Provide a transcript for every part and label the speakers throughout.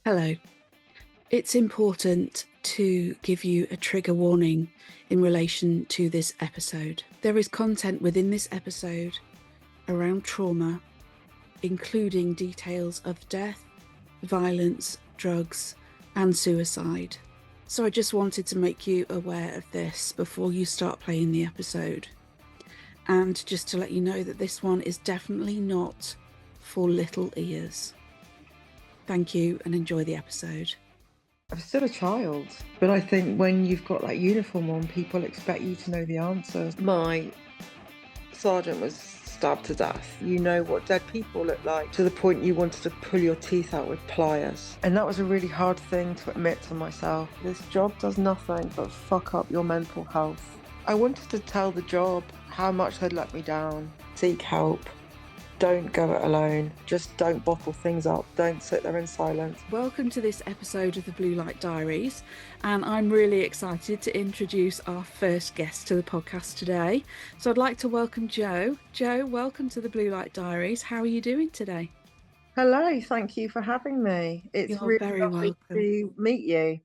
Speaker 1: Hello. It's important to give you a trigger warning in relation to this episode. There is content within this episode around trauma, including details of death, violence, drugs, and suicide. So I just wanted to make you aware of this before you start playing the episode. And just to let you know that this one is definitely not for little ears. Thank you and enjoy the episode.
Speaker 2: I'm still a child, but I think when you've got that uniform on, people expect you to know the answers. My sergeant was stabbed to death. You know what dead people look like, to the point you wanted to pull your teeth out with pliers. And that was a really hard thing to admit to myself. This job does nothing but fuck up your mental health. I wanted to tell the job how much they'd let me down. Seek help. Don't go it alone. Just don't bottle things up. Don't sit there in silence.
Speaker 1: Welcome to this episode of the Blue Light Diaries, and I'm really excited to introduce our first guest to the podcast today. So I'd like to welcome Jo. Jo, welcome to the Blue Light Diaries. How are you doing today?
Speaker 2: Hello, thank you for having me. It's
Speaker 1: You're
Speaker 2: really
Speaker 1: very
Speaker 2: lovely
Speaker 1: welcome.
Speaker 2: to meet you.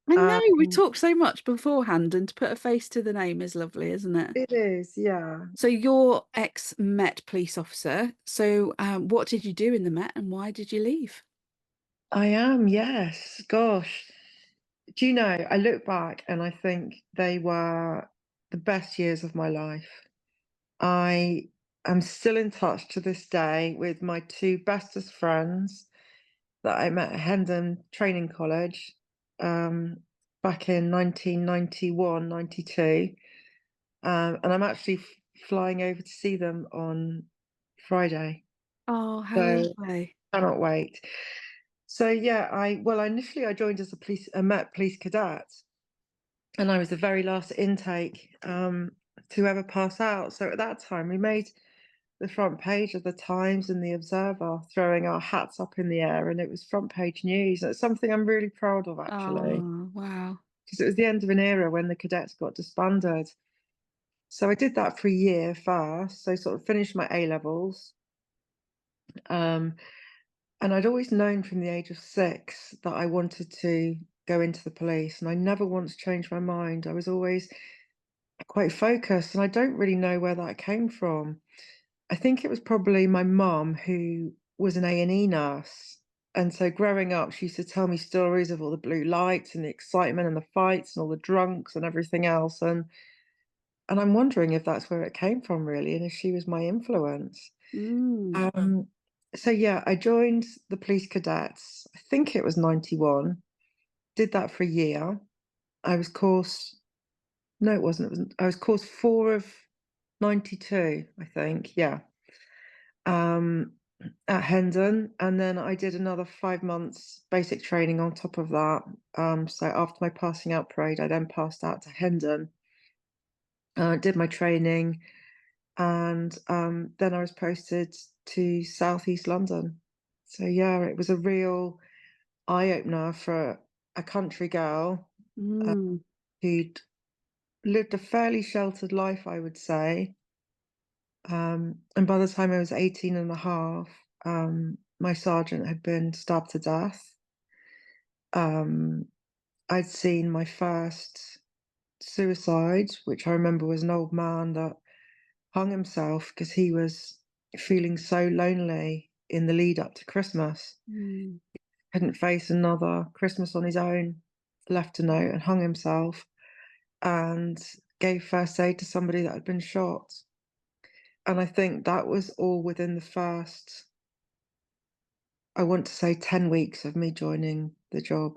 Speaker 1: I know we
Speaker 2: Um,
Speaker 1: talked so much beforehand, and to put a face to the name is lovely, isn't it?
Speaker 2: it is, yeah.
Speaker 1: So you're ex-Met police officer. So what did you do in the Met and why did you leave?
Speaker 2: I am, yes. Gosh. Do you know, I look back and I think they were the best years of my life. I am still in touch to this day with my two bestest friends that I met at Hendon Training College um, back in 1991, 92. And I'm actually flying over to see them on Friday.
Speaker 1: Oh, how
Speaker 2: So
Speaker 1: lovely.
Speaker 2: cannot wait. So yeah, initially I joined as a Met police cadet, and I was the very last intake to ever pass out. So at that time, we made the front page of the Times and the Observer, throwing our hats up in the air, and it was front page news. It's something I'm really proud of, actually,
Speaker 1: Oh, wow.
Speaker 2: because it was the end of an era when the cadets got disbanded. So I did that for a year first, so sort of finished my A levels. Um, and I'd always known from the age of 6 that I wanted to go into the police, and I never once changed my mind. I was always quite focused, and I don't really know where that came from. I think it was probably my mum, who was an A&E nurse. And so growing up, she used to tell me stories of all the blue lights and the excitement and the fights and all the drunks and everything else. And I'm wondering if that's where it came from, really, and if she was my influence.
Speaker 1: Mm.
Speaker 2: Um, so yeah, I joined the police cadets. I think it was 91. Did that for a year. I was course No, it wasn't. I was course 4 of 92, I think. Yeah. Um, at Hendon, and then I did another 5 months basic training on top of that. So after my passing out parade, I then passed out to Hendon, did my training, and then I was posted to Southeast London. So yeah, it was a real eye opener for a country girl uh,
Speaker 1: Mm.
Speaker 2: who'd lived a fairly sheltered life, I would say. And by the time I was 18 and a half, my sergeant had been stabbed to death. Um, I'd seen my first suicide, which I remember was an old man that hung himself because he was feeling so lonely in the lead up to Christmas.
Speaker 1: Mm.
Speaker 2: Couldn't face another Christmas on his own, left a note and hung himself, and gave first aid to somebody that had been shot. And I think that was all within the first, I want to say, 10 weeks of me joining the job.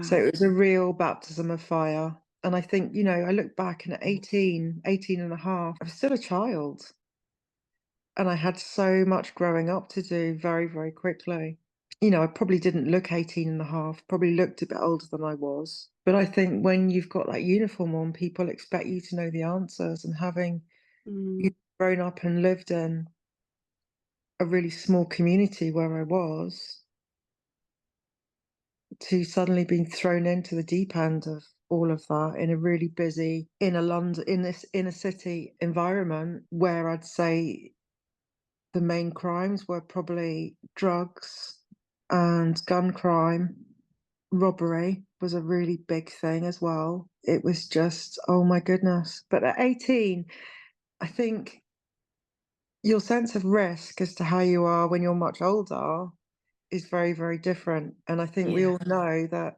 Speaker 2: So
Speaker 1: Wow.
Speaker 2: it was a real baptism of fire. And I think, I look back and at 18 and a half, I was still a child. And I had so much growing up to do very, very quickly. I probably didn't look 18 and a half, probably looked a bit older than I was. But I think when you've got that uniform on, people expect you to know the answers. And having
Speaker 1: Mm.
Speaker 2: grown up and lived in a really small community where I was, to suddenly being thrown into the deep end of all of that in a really busy in this inner city environment, where I'd say the main crimes were probably drugs, and gun crime. Robbery was a really big thing as well. It was just, oh my goodness. But at 18, I think your sense of risk as to how you are when you're much older is very, very different. And I think we
Speaker 1: Yeah.
Speaker 2: all know that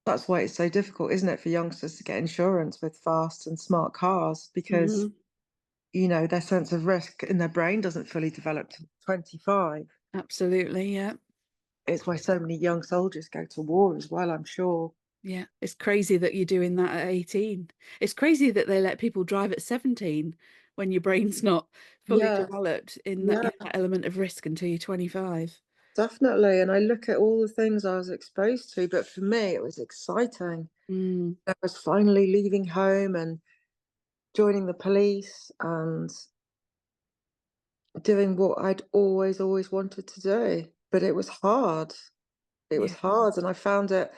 Speaker 2: that's why it's so difficult, isn't it, for youngsters to get insurance with fast and smart cars because,
Speaker 1: Mhm.
Speaker 2: their sense of risk in their brain doesn't fully develop till 25.
Speaker 1: Absolutely, yeah.
Speaker 2: It's why so many young soldiers go to war as well, I'm sure.
Speaker 1: Yeah. It's crazy that you're doing that at 18. It's crazy that they let people drive at 17 when your brain's not fully
Speaker 2: Yeah,
Speaker 1: developed
Speaker 2: yeah,
Speaker 1: in that element of risk until you're 25.
Speaker 2: definitely. And I look at all the things I was exposed to, but for me, it was exciting.
Speaker 1: Mm.
Speaker 2: I was finally leaving home and joining the police and doing what I'd always, always wanted to do. But it was hard. It was
Speaker 1: Yeah.
Speaker 2: hard. And I found it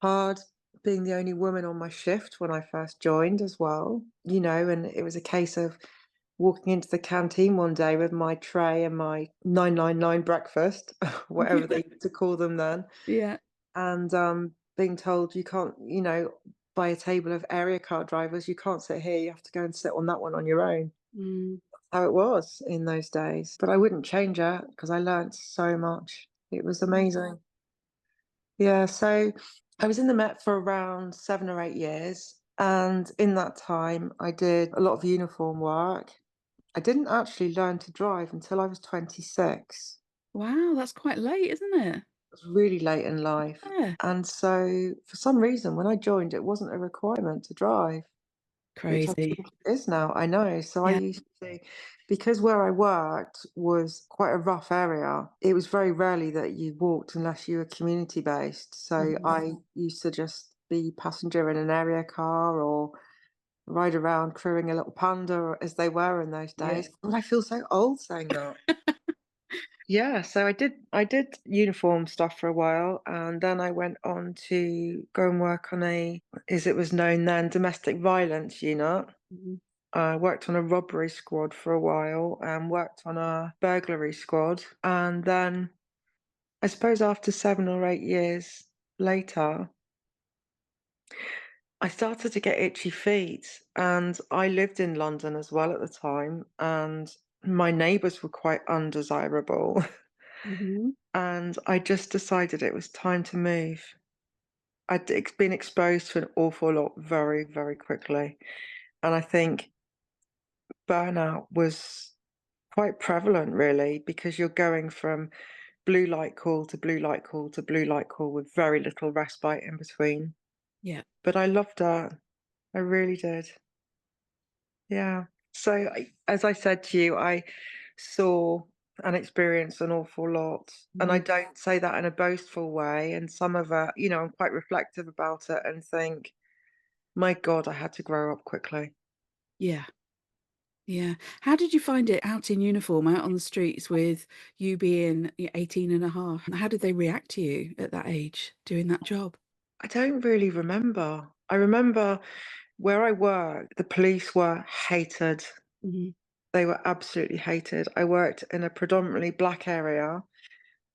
Speaker 2: hard being the only woman on my shift when I first joined as well, and it was a case of walking into the canteen one day with my tray and my 999 breakfast, whatever they used to call them then,
Speaker 1: Yeah.
Speaker 2: and being told you can't, by a table of area car drivers, you can't sit here, you have to go and sit on that one on your own.
Speaker 1: Mm.
Speaker 2: How it was in those days. But I wouldn't change it because I learned so much. It was amazing. Yeah, so I was in the Met for around 7 or 8 years. And in that time, I did a lot of uniform work. I didn't actually learn to drive until I was 26.
Speaker 1: Wow, that's quite late, isn't it?
Speaker 2: It was really late in life.
Speaker 1: Yeah.
Speaker 2: And so, for some reason, when I joined, it wasn't a requirement to drive. Which I
Speaker 1: Crazy.
Speaker 2: think it is now, I know. So I
Speaker 1: Yeah.
Speaker 2: used to, because where I worked was quite a rough area, it was very rarely that you walked unless you were community based. So
Speaker 1: Mhm.
Speaker 2: I used to just be passenger in an area car or ride around crewing a little panda as they were in those
Speaker 1: Yeah.
Speaker 2: days. God, I feel so old saying that. Yeah, so I did uniform stuff for a while and then I went on to go and work on as it was known then, domestic violence unit.
Speaker 1: Mhm.
Speaker 2: I worked on a robbery squad for a while and worked on a burglary squad. And then I suppose after 7 or 8 years later, I started to get itchy feet. And I lived in London as well at the time. And my neighbours were quite undesirable.
Speaker 1: Mhm.
Speaker 2: And I just decided it was time to move. Been exposed to an awful lot very, very quickly. And I think burnout was quite prevalent really because you're going from blue light call to blue light call to blue light call with very little respite in between.
Speaker 1: Yeah.
Speaker 2: But I loved that. I really did. Yeah. So as I said to you, I saw and experienced an awful lot. And I
Speaker 1: Mhm.
Speaker 2: don't say that in a boastful way. And some of it, I'm quite reflective about it and think, my God, I had to grow up quickly.
Speaker 1: Yeah. Yeah. How did you find it out in uniform, out on the streets with you being 18 and a half? How did they react to you at that age doing that job?
Speaker 2: I don't really remember. I remember where I worked, the police were hated.
Speaker 1: Mhm.
Speaker 2: They were absolutely hated. I worked in a predominantly black area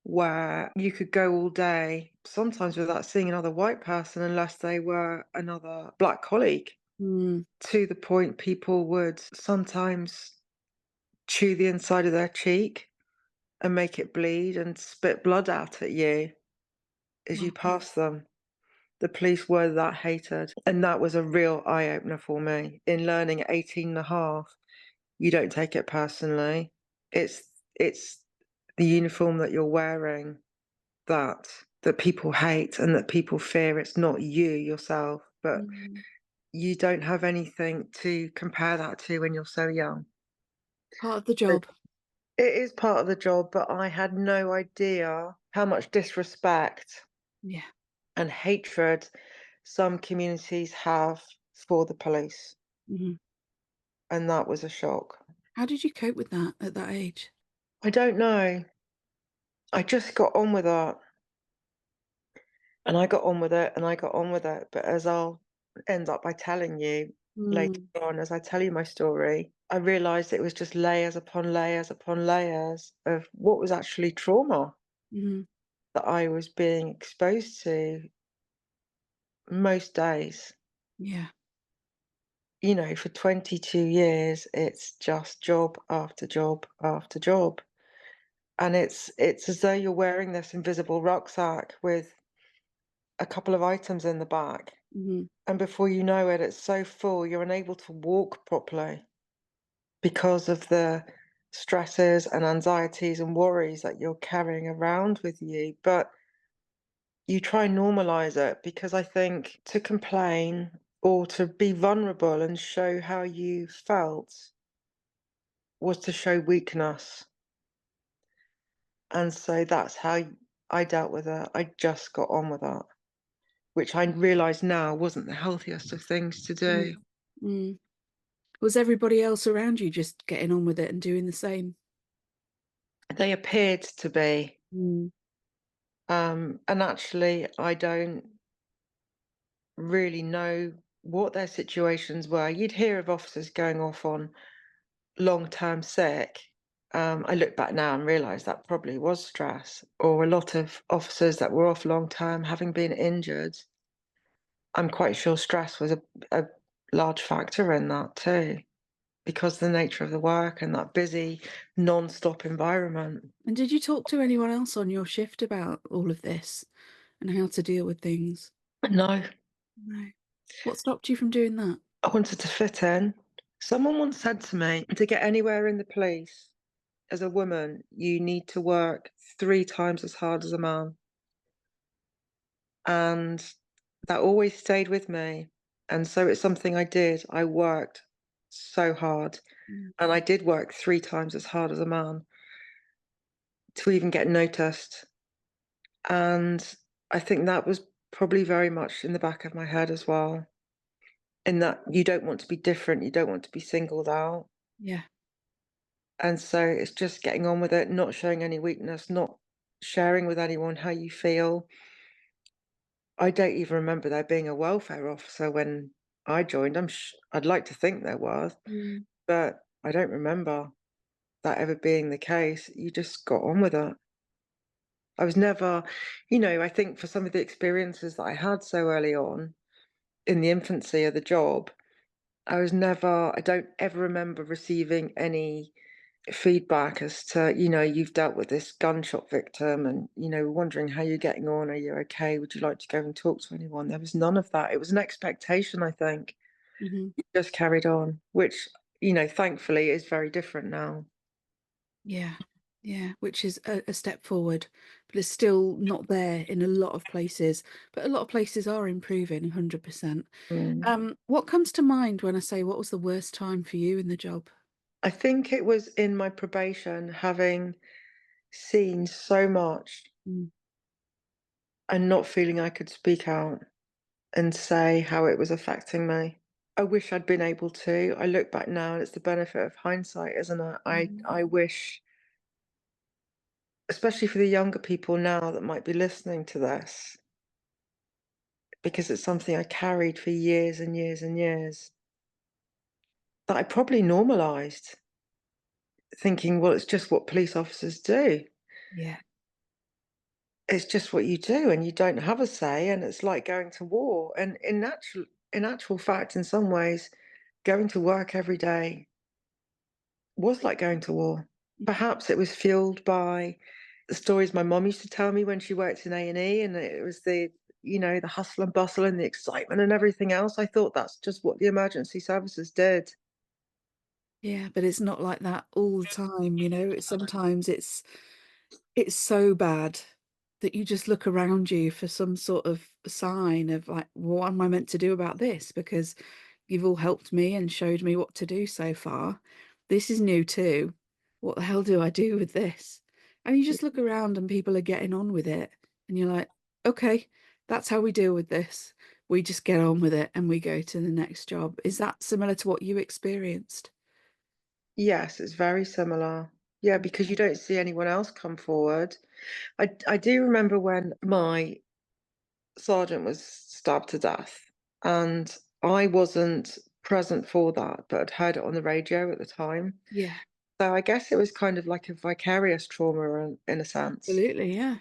Speaker 2: where you could go all day, sometimes without seeing another white person unless they were another black colleague,
Speaker 1: Mm.
Speaker 2: to the point people would sometimes chew the inside of their cheek and make it bleed and spit blood out at you as you
Speaker 1: Wow.
Speaker 2: pass them. The police were that hated. And that was a real eye opener for me in learning at 18 and a half. You don't take it personally. It's the uniform that you're wearing that people hate and that people fear. It's not you yourself, but
Speaker 1: Mm.
Speaker 2: you don't have anything to compare that to when you're so young.
Speaker 1: Part of the
Speaker 2: It
Speaker 1: job.
Speaker 2: it is part of the job, but I had no idea how much disrespect
Speaker 1: Yeah.
Speaker 2: and hatred some communities have for the police.
Speaker 1: Mhm.
Speaker 2: And that was a shock.
Speaker 1: How did you cope with that at that age?
Speaker 2: I don't know. I just got on with it. And I got on with it and I got on with it. But as I'll end up by telling you later
Speaker 1: Mm.
Speaker 2: on, as I tell you my story, I realized it was just layers upon layers upon layers of what was actually trauma.
Speaker 1: Mhm.
Speaker 2: that I was being exposed to most days.
Speaker 1: Yeah.
Speaker 2: You know, for 22 years, it's just job after job after job. And it's as though you're wearing this invisible rucksack with a couple of items in the back.
Speaker 1: Mhm.
Speaker 2: And before you know it, it's so full, you're unable to walk properly because of the stresses and anxieties and worries that you're carrying around with you. But you try and normalize it because I think to complain or to be vulnerable and show how you felt was to show weakness. And so that's how I dealt with it. I just got on with it, which I realize now wasn't the healthiest of things to
Speaker 1: Mm.
Speaker 2: do.
Speaker 1: Mm. Was everybody else around you just getting on with it and doing the same?
Speaker 2: They appeared to be.
Speaker 1: Mm.
Speaker 2: And actually, I don't really know what their situations were. You'd hear of officers going off on long-term sick. I look back now and realise that probably was stress, or a lot of officers that were off long term having been injured. I'm quite sure stress was a large factor in that too, because the nature of the work and that busy, non-stop environment.
Speaker 1: And did you talk to anyone else on your shift about all of this and how to deal with things?
Speaker 2: No,
Speaker 1: No. What stopped you from doing that?
Speaker 2: I wanted to fit in. Someone once said to me, to get anywhere in the police, as a woman, you need to work 3 times as hard as a man. And that always stayed with me. And so it's something I did. I worked so hard.
Speaker 1: Mm.
Speaker 2: And I did work 3 times as hard as a man to even get noticed. And I think that was probably very much in the back of my head as well. In that you don't want to be different, you don't want to be singled out.
Speaker 1: Yeah.
Speaker 2: And so it's just getting on with it, not showing any weakness, not sharing with anyone how you feel. I don't even remember there being a welfare officer when I joined. I'd like to think there was,
Speaker 1: Mm.
Speaker 2: but I don't remember that ever being the case. You just got on with it. I was never, I think for some of the experiences that I had so early on in the infancy of the job, I don't ever remember receiving any feedback as to, you've dealt with this gunshot victim and, wondering how you're getting on. Are you okay? Would you like to go and talk to anyone? There was none of that. It was an expectation, I think.
Speaker 1: Mhm.
Speaker 2: Just carried on, which, thankfully is very different now.
Speaker 1: Yeah. Yeah, which is a step forward, but it's still not there in a lot of places. But a lot of places are improving 100%.
Speaker 2: Mm.
Speaker 1: What comes to mind when I say what was the worst time for you in the job?
Speaker 2: I think it was in my probation, having seen so much
Speaker 1: Mm.
Speaker 2: and not feeling I could speak out and say how it was affecting me. I wish I'd been able to. I look back now and it's the benefit of hindsight, isn't it?
Speaker 1: Mhm.
Speaker 2: I wish, especially for the younger people now that might be listening to this, because it's something I carried for years and years and years, that I probably normalized, thinking, well, it's just what police officers do.
Speaker 1: Yeah.
Speaker 2: It's just what you do, and you don't have a say, and it's like going to war. And in actual fact, in some ways, going to work every day was like going to war. Perhaps it was fueled by the stories my mum used to tell me when she worked in A&E, and it was the hustle and bustle and the excitement and everything else. I thought that's just what the emergency services did.
Speaker 1: Yeah, but it's not like that all the time, you know? Sometimes it's so bad that you just look around you for some sort of sign of like, what am I meant to do about this? Because you've all helped me and showed me what to do so far. This is new too. What the hell do I do with this? And you just look around and people are getting on with it. And you're like, okay, that's how we deal with this. We just get on with it and we go to the next job. Is that similar to what you experienced?
Speaker 2: Yes, it's very similar. Yeah, because you don't see anyone else come forward. I do remember when my sergeant was stabbed to death, and I wasn't present for that, but had heard it on the radio at the time.
Speaker 1: Yeah,
Speaker 2: So I guess it was kind of like a vicarious trauma in a sense.
Speaker 1: absolutely. Yeah.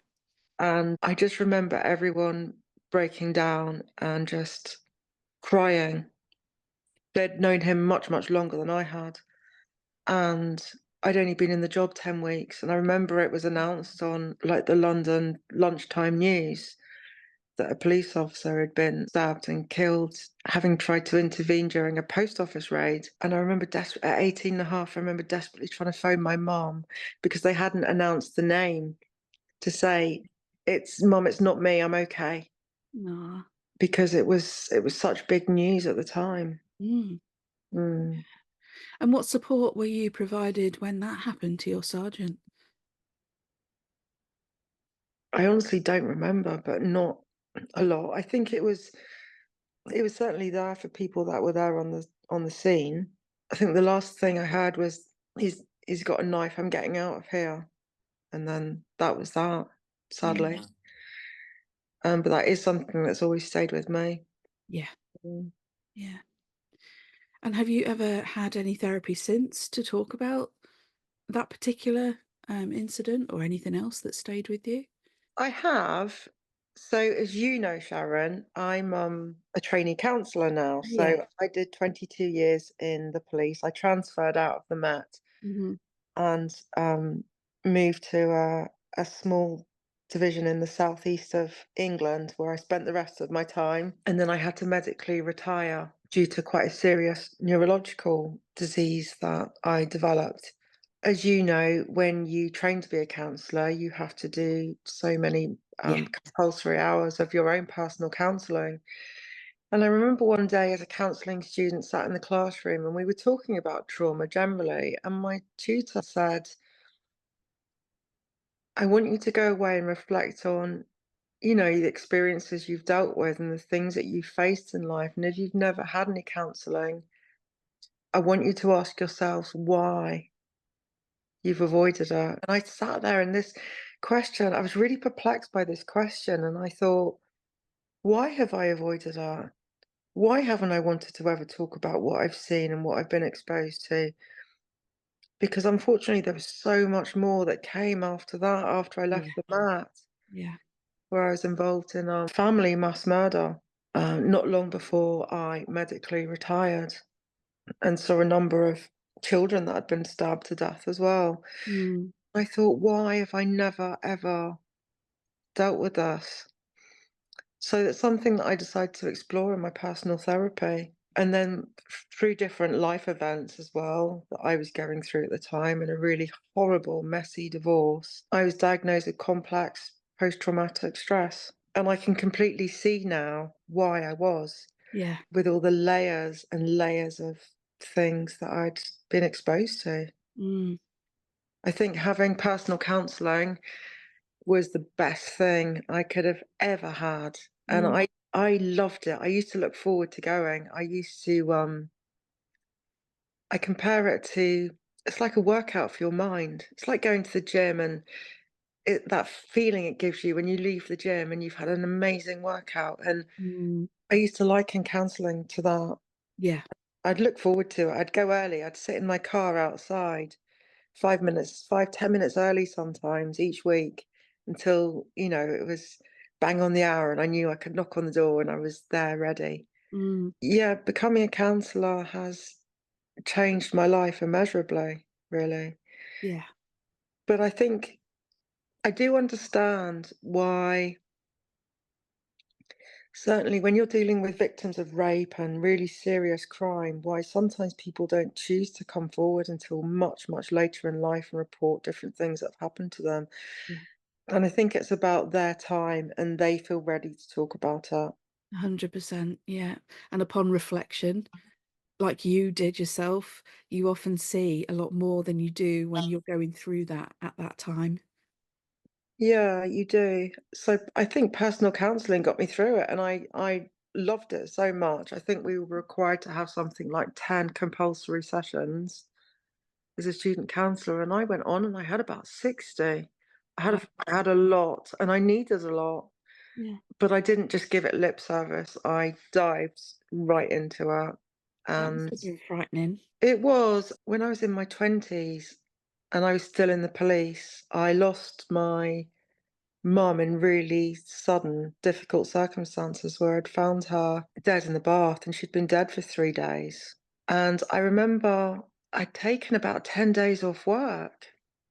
Speaker 2: And I just remember everyone breaking down and just crying. They'd known him much, much longer than I had. And I'd only been in the job 10 weeks. And I remember it was announced on like the London lunchtime news that a police officer had been stabbed and killed, having tried to intervene during a post office raid. And I remember at 18 and a half, I remember desperately trying to phone my mum because they hadn't announced the name to say, it's mum, it's not me, I'm okay.
Speaker 1: Aw.
Speaker 2: Because it was such big news at the time.
Speaker 1: Mm.
Speaker 2: Mm.
Speaker 1: And what support were you provided when that happened to your sergeant?
Speaker 2: I honestly don't remember, but not a lot. I think it was certainly there for people that were there on the scene. I think the last thing I heard was, "He's got a knife, I'm getting out of here." And then that was that,
Speaker 1: Mm.
Speaker 2: sadly. But that is something that's always stayed with me.
Speaker 1: Yeah,
Speaker 2: Mm.
Speaker 1: yeah. And have you ever had any therapy since to talk about that particular, incident or anything else that stayed with you?
Speaker 2: I have. So, as you know, Sharon, I'm a trainee counsellor now.
Speaker 1: Yeah.
Speaker 2: So I did 22 years in the police. I transferred out of the Met
Speaker 1: Mhm.
Speaker 2: and moved to a small division in the southeast of England where I spent the rest of my time. And then I had to medically retire due to quite a serious neurological disease that I developed. As you know, when you train to be a counsellor, you have to do so many
Speaker 1: Yeah.
Speaker 2: compulsory hours of your own personal counselling. And I remember one day as a counselling student sat in the classroom and we were talking about trauma generally, and my tutor said, I want you to go away and reflect on, the experiences you've dealt with and the things that you've faced in life. And if you've never had any counselling, I want you to ask yourselves why you've avoided it. And I sat there and this question, I was really perplexed by this question. And I thought, why have I avoided art? Why haven't I wanted to ever talk about what I've seen and what I've been exposed to? Because unfortunately, there was so much more that came after that, after I
Speaker 1: Yeah.
Speaker 2: left the mat,
Speaker 1: Yeah.
Speaker 2: where I was involved in a family mass murder not long before I medically retired and saw a number of children that had been stabbed to death as well.
Speaker 1: Mm.
Speaker 2: I thought, why have I never, ever dealt with this? So it's something that I decided to explore in my personal therapy. And then through different life events as well that I was going through at the time in a really horrible, messy divorce, I was diagnosed with complex post traumatic stress. And I can completely see now why I was,
Speaker 1: Yeah.
Speaker 2: with all the layers and layers of things that I'd been exposed to.
Speaker 1: Mm.
Speaker 2: I think having personal counselling was the best thing I could have ever had, and
Speaker 1: Mm.
Speaker 2: I loved it. I used to look forward to going. I compare it to, it's like a workout for your mind. It's like going to the gym and that feeling it gives you when you leave the gym and you've had an amazing workout, and
Speaker 1: Mm.
Speaker 2: I used to liken counselling to that.
Speaker 1: Yeah.
Speaker 2: I'd look forward to it. I'd go early. I'd sit in my car outside 5 minutes, 5, 10 minutes early sometimes each week until, it was bang on the hour and I knew I could knock on the door and I was there ready.
Speaker 1: Mm.
Speaker 2: Yeah, becoming a counsellor has changed my life immeasurably, really.
Speaker 1: Yeah.
Speaker 2: But I think I do understand why, certainly when you're dealing with victims of rape and really serious crime, why sometimes people don't choose to come forward until much, much later in life and report different things that have happened to them.
Speaker 1: Yeah.
Speaker 2: And I think it's about their time and they feel ready to talk about it.
Speaker 1: 100%. Yeah. And upon reflection, like you did yourself, you often see a lot more than you do when you're going through that at that time.
Speaker 2: Yeah, you do. So I think personal counselling got me through it and I loved it so much. I think we were required to have something like 10 compulsory sessions as a student counsellor, and I went on and I had about 60.
Speaker 1: Wow.
Speaker 2: I had a lot and I needed a lot,
Speaker 1: Yeah.
Speaker 2: but I didn't just give it lip service. I dived right into it.
Speaker 1: That must
Speaker 2: And
Speaker 1: have been frightening.
Speaker 2: it was when I was in my 20s and I was still in the police. I lost my mum in really sudden, difficult circumstances where I'd found her dead in the bath and she'd been dead for 3 days. And I remember I'd taken about 10 days off work,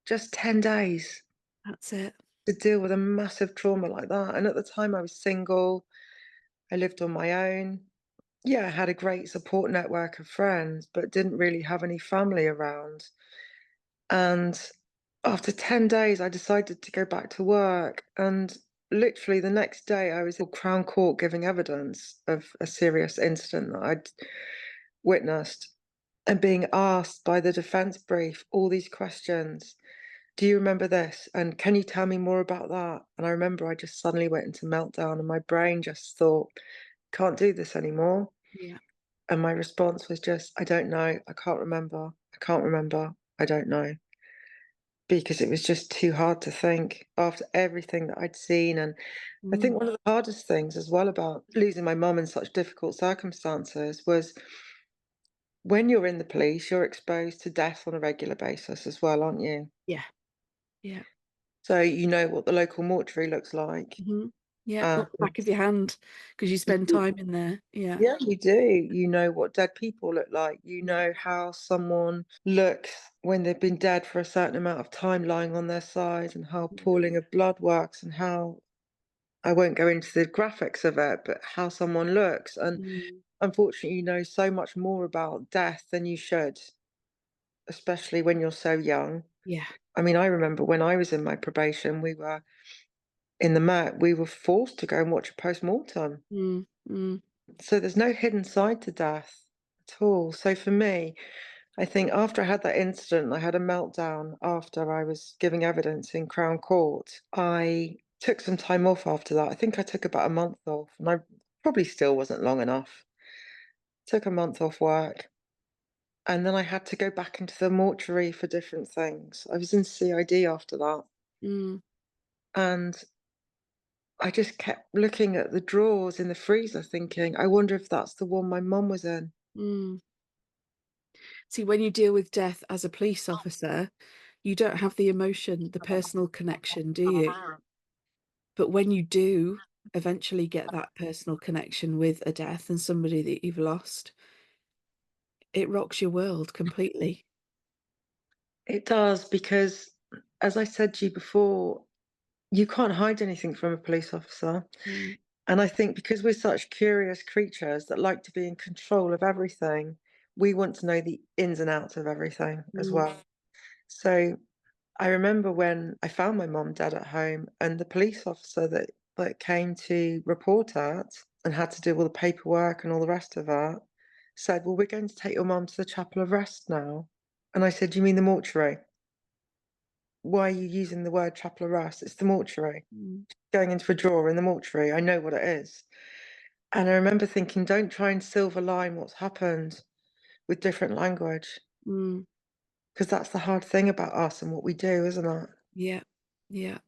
Speaker 2: just 10 days
Speaker 1: That's it.
Speaker 2: to deal with a massive trauma like that. And at the time, I was single, I lived on my own. Yeah, I had a great support network of friends, but didn't really have any family around. And after 10 days, I decided to go back to work. And literally the next day, I was in Crown Court giving evidence of a serious incident that I'd witnessed and being asked by the defense brief all these questions. Do you remember this? And can you tell me more about that? And I remember I just suddenly went into meltdown and my brain just thought, can't do this anymore.
Speaker 1: Yeah.
Speaker 2: And my response was just, I don't know. I can't remember. I can't remember. I don't know. Because it was just too hard to think after everything that I'd seen. And I think
Speaker 1: Mm.
Speaker 2: one of the hardest things as well about losing my mum in such difficult circumstances was when you're in the police, you're exposed to death on a regular basis as well, aren't you?
Speaker 1: Yeah. Yeah.
Speaker 2: So you know what the local mortuary looks like.
Speaker 1: Mhm. Yeah,
Speaker 2: Um,
Speaker 1: like the back of your hand, because you spend
Speaker 2: you-
Speaker 1: time in there. Yeah.
Speaker 2: yeah, you do. You know what dead people look like. You
Speaker 1: Yeah.
Speaker 2: know how someone looks when they've been dead for a certain amount of time lying on their side and how
Speaker 1: Mm.
Speaker 2: pooling of blood works and how I won't go into the graphics of it, but how someone looks. And
Speaker 1: Mm.
Speaker 2: unfortunately, you know so much more about death than you should, especially when you're so young.
Speaker 1: Yeah.
Speaker 2: I mean, I remember when I was in my probation, we were in the Met, we were forced to go and watch a post-mortem.
Speaker 1: Mm. Mm.
Speaker 2: So there's no hidden side to death at all. So for me, I think after I had that incident, I had a meltdown after I was giving evidence in Crown Court. I took some time off after that. I think I took about a month off, and I probably still wasn't long enough. Took a month off work, and then I had to go back into the mortuary for different things. I was in CID after that,
Speaker 1: Mm.
Speaker 2: and I just kept looking at the drawers in the freezer thinking, "I wonder if that's the one my mum was in."
Speaker 1: Mm. See, when you deal with death as a police officer, you don't have the emotion, the personal connection, do you? But when you do eventually get that personal connection with a death and somebody that you've lost, it rocks your world completely.
Speaker 2: It does because, as I said to you before, you can't hide anything from a police officer.
Speaker 1: Mm.
Speaker 2: And I think because we're such curious creatures that like to be in control of everything, we want to know the ins and outs of everything as
Speaker 1: Mm.
Speaker 2: well. So I remember when I found my mum dead at home and the police officer that came to report it and had to do all the paperwork and all the rest of it said, "Well, we're going to take your mum to the chapel of rest now." And I said, "You mean the mortuary? Why are you using the word chapel of rest? It's the mortuary.
Speaker 1: Mm.
Speaker 2: Going into a drawer in the mortuary. I know what it is." And I remember thinking, don't try and silver line what's happened with different language,
Speaker 1: Mm.
Speaker 2: because that's the hard thing about us and what we do, isn't it?
Speaker 1: Yeah. Yeah.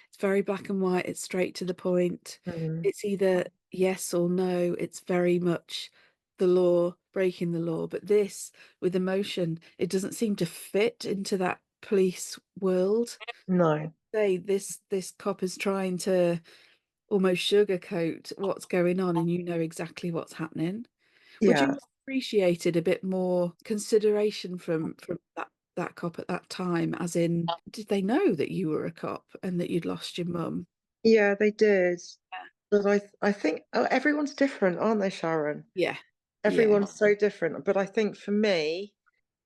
Speaker 1: It's very black and white, it's straight to the point.
Speaker 2: Mm.
Speaker 1: It's either yes or no. It's very much the law, breaking the law. But this, with emotion, it doesn't seem to fit into that police world.
Speaker 2: No.
Speaker 1: Say this cop is trying to almost sugarcoat what's going on, and you know exactly what's happening. Would you
Speaker 2: Yeah.
Speaker 1: have appreciated a bit more consideration from that cop at that time? As in, did they know that you were a cop and that you'd lost your mum?
Speaker 2: Yeah, they did. But I think everyone's different, aren't they, Sharon?
Speaker 1: Yeah. Yeah.
Speaker 2: Everyone's so different. But I think for me,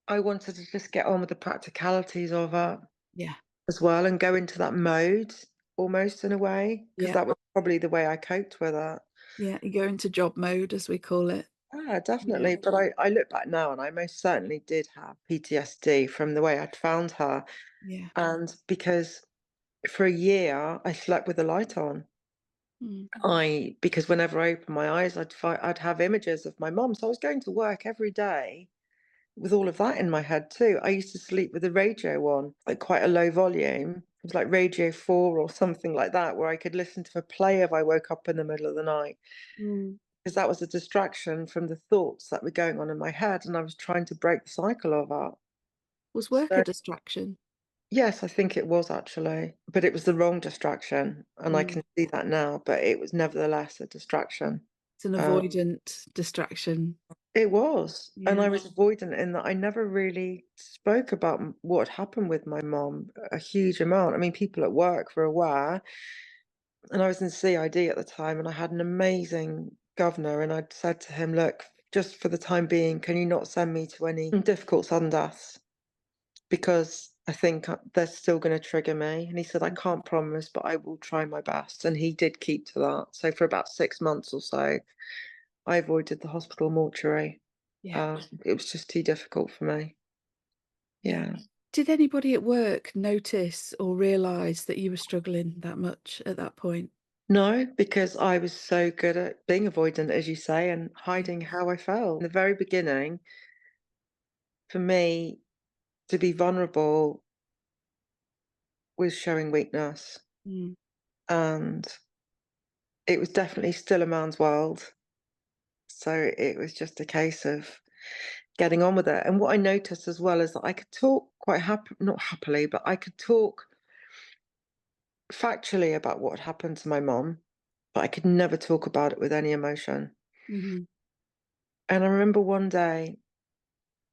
Speaker 2: I wanted to just get on with the practicalities of it
Speaker 1: Yeah.
Speaker 2: as well and go into that mode almost in a way, because
Speaker 1: Yeah.
Speaker 2: that was probably the way I coped with it.
Speaker 1: Yeah. You go into job mode, as we call it.
Speaker 2: Yeah,
Speaker 1: Yeah.
Speaker 2: definitely. But I look back now and I most certainly did have PTSD from the way I'd found her.
Speaker 1: Yeah.
Speaker 2: And because for a year I slept with the light on.
Speaker 1: Mm.
Speaker 2: Because whenever I opened my eyes, I'd have images of my mom. So I was going to work every day with all of that in my head too. I used to sleep with the radio on, like quite a low volume. It was like Radio 4 or something like that, where I could listen to a play if I woke up in the middle of the night.
Speaker 1: Mm.
Speaker 2: Because that was a distraction from the thoughts that were going on in my head, and I was trying to break the cycle of that.
Speaker 1: Was work a
Speaker 2: So
Speaker 1: distraction?
Speaker 2: Yes, I think it was actually, but it was the wrong distraction, and I
Speaker 1: Mm.
Speaker 2: can see that now, but it was nevertheless a distraction.
Speaker 1: It's an
Speaker 2: Um,
Speaker 1: avoidant distraction.
Speaker 2: it was, and
Speaker 1: Yeah.
Speaker 2: I was avoidant in that I never really spoke about what happened with my mom a huge amount. I mean, people at work were aware, and I was in CID at the time, and I had an amazing governor, and I'd said to him, "Look, just for the time being, can you not send me to any difficult sudden deaths? Because I think they're still going to trigger me." And he said, "I can't promise, but I will try my best." And he did keep to that. So for about 6 months or so, I avoided the hospital mortuary.
Speaker 1: Yeah.
Speaker 2: It was just too difficult for me.
Speaker 1: Yeah.
Speaker 2: Yeah.
Speaker 1: Did anybody at work notice or realise that you were struggling that much at that point?
Speaker 2: No, because I was so good at being avoidant, as you say, and
Speaker 1: Yeah.
Speaker 2: hiding how I felt. In the very beginning, for me, to be vulnerable was showing weakness.
Speaker 1: Mm.
Speaker 2: And it was definitely still a man's world. So it was just a case of getting on with it. And what I noticed as well is that I could talk quite not happily, but I could talk factually about what happened to my mom, but I could never talk about it with any emotion.
Speaker 1: Mhm.
Speaker 2: And I remember one day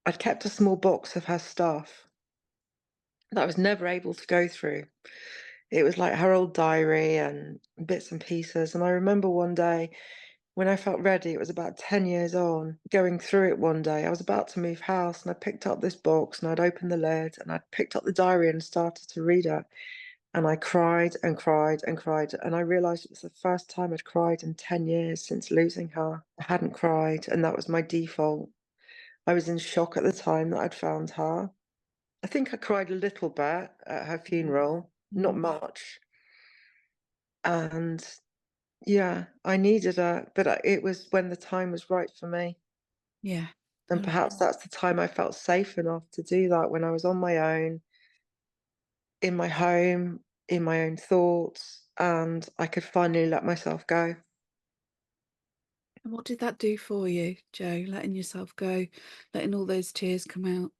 Speaker 2: I'd kept a small box of her stuff that I was never able to go through. It was like her old diary and bits and pieces. And I remember one day when I felt ready, it was about 10 years on, going through it one day. I was about to move house and I picked up this box and I'd opened the lid and I'd picked up the diary and started to read it. And I cried and cried and cried. And I realized it was the first time I'd cried in 10 years since losing her. I hadn't cried, and that was my default. I was in shock at the time that I'd found her. I think I cried a little bit at her funeral, not
Speaker 1: Mm.
Speaker 2: much. And yeah, I needed her, but it was when the time was right for me.
Speaker 1: Yeah.
Speaker 2: And
Speaker 1: Oh,
Speaker 2: perhaps that's the time I felt safe enough to do that, when I was on my own, in my home, in my own thoughts, and I could finally let myself go.
Speaker 1: and what did that do for you, Joe, letting yourself go, letting all those tears come out?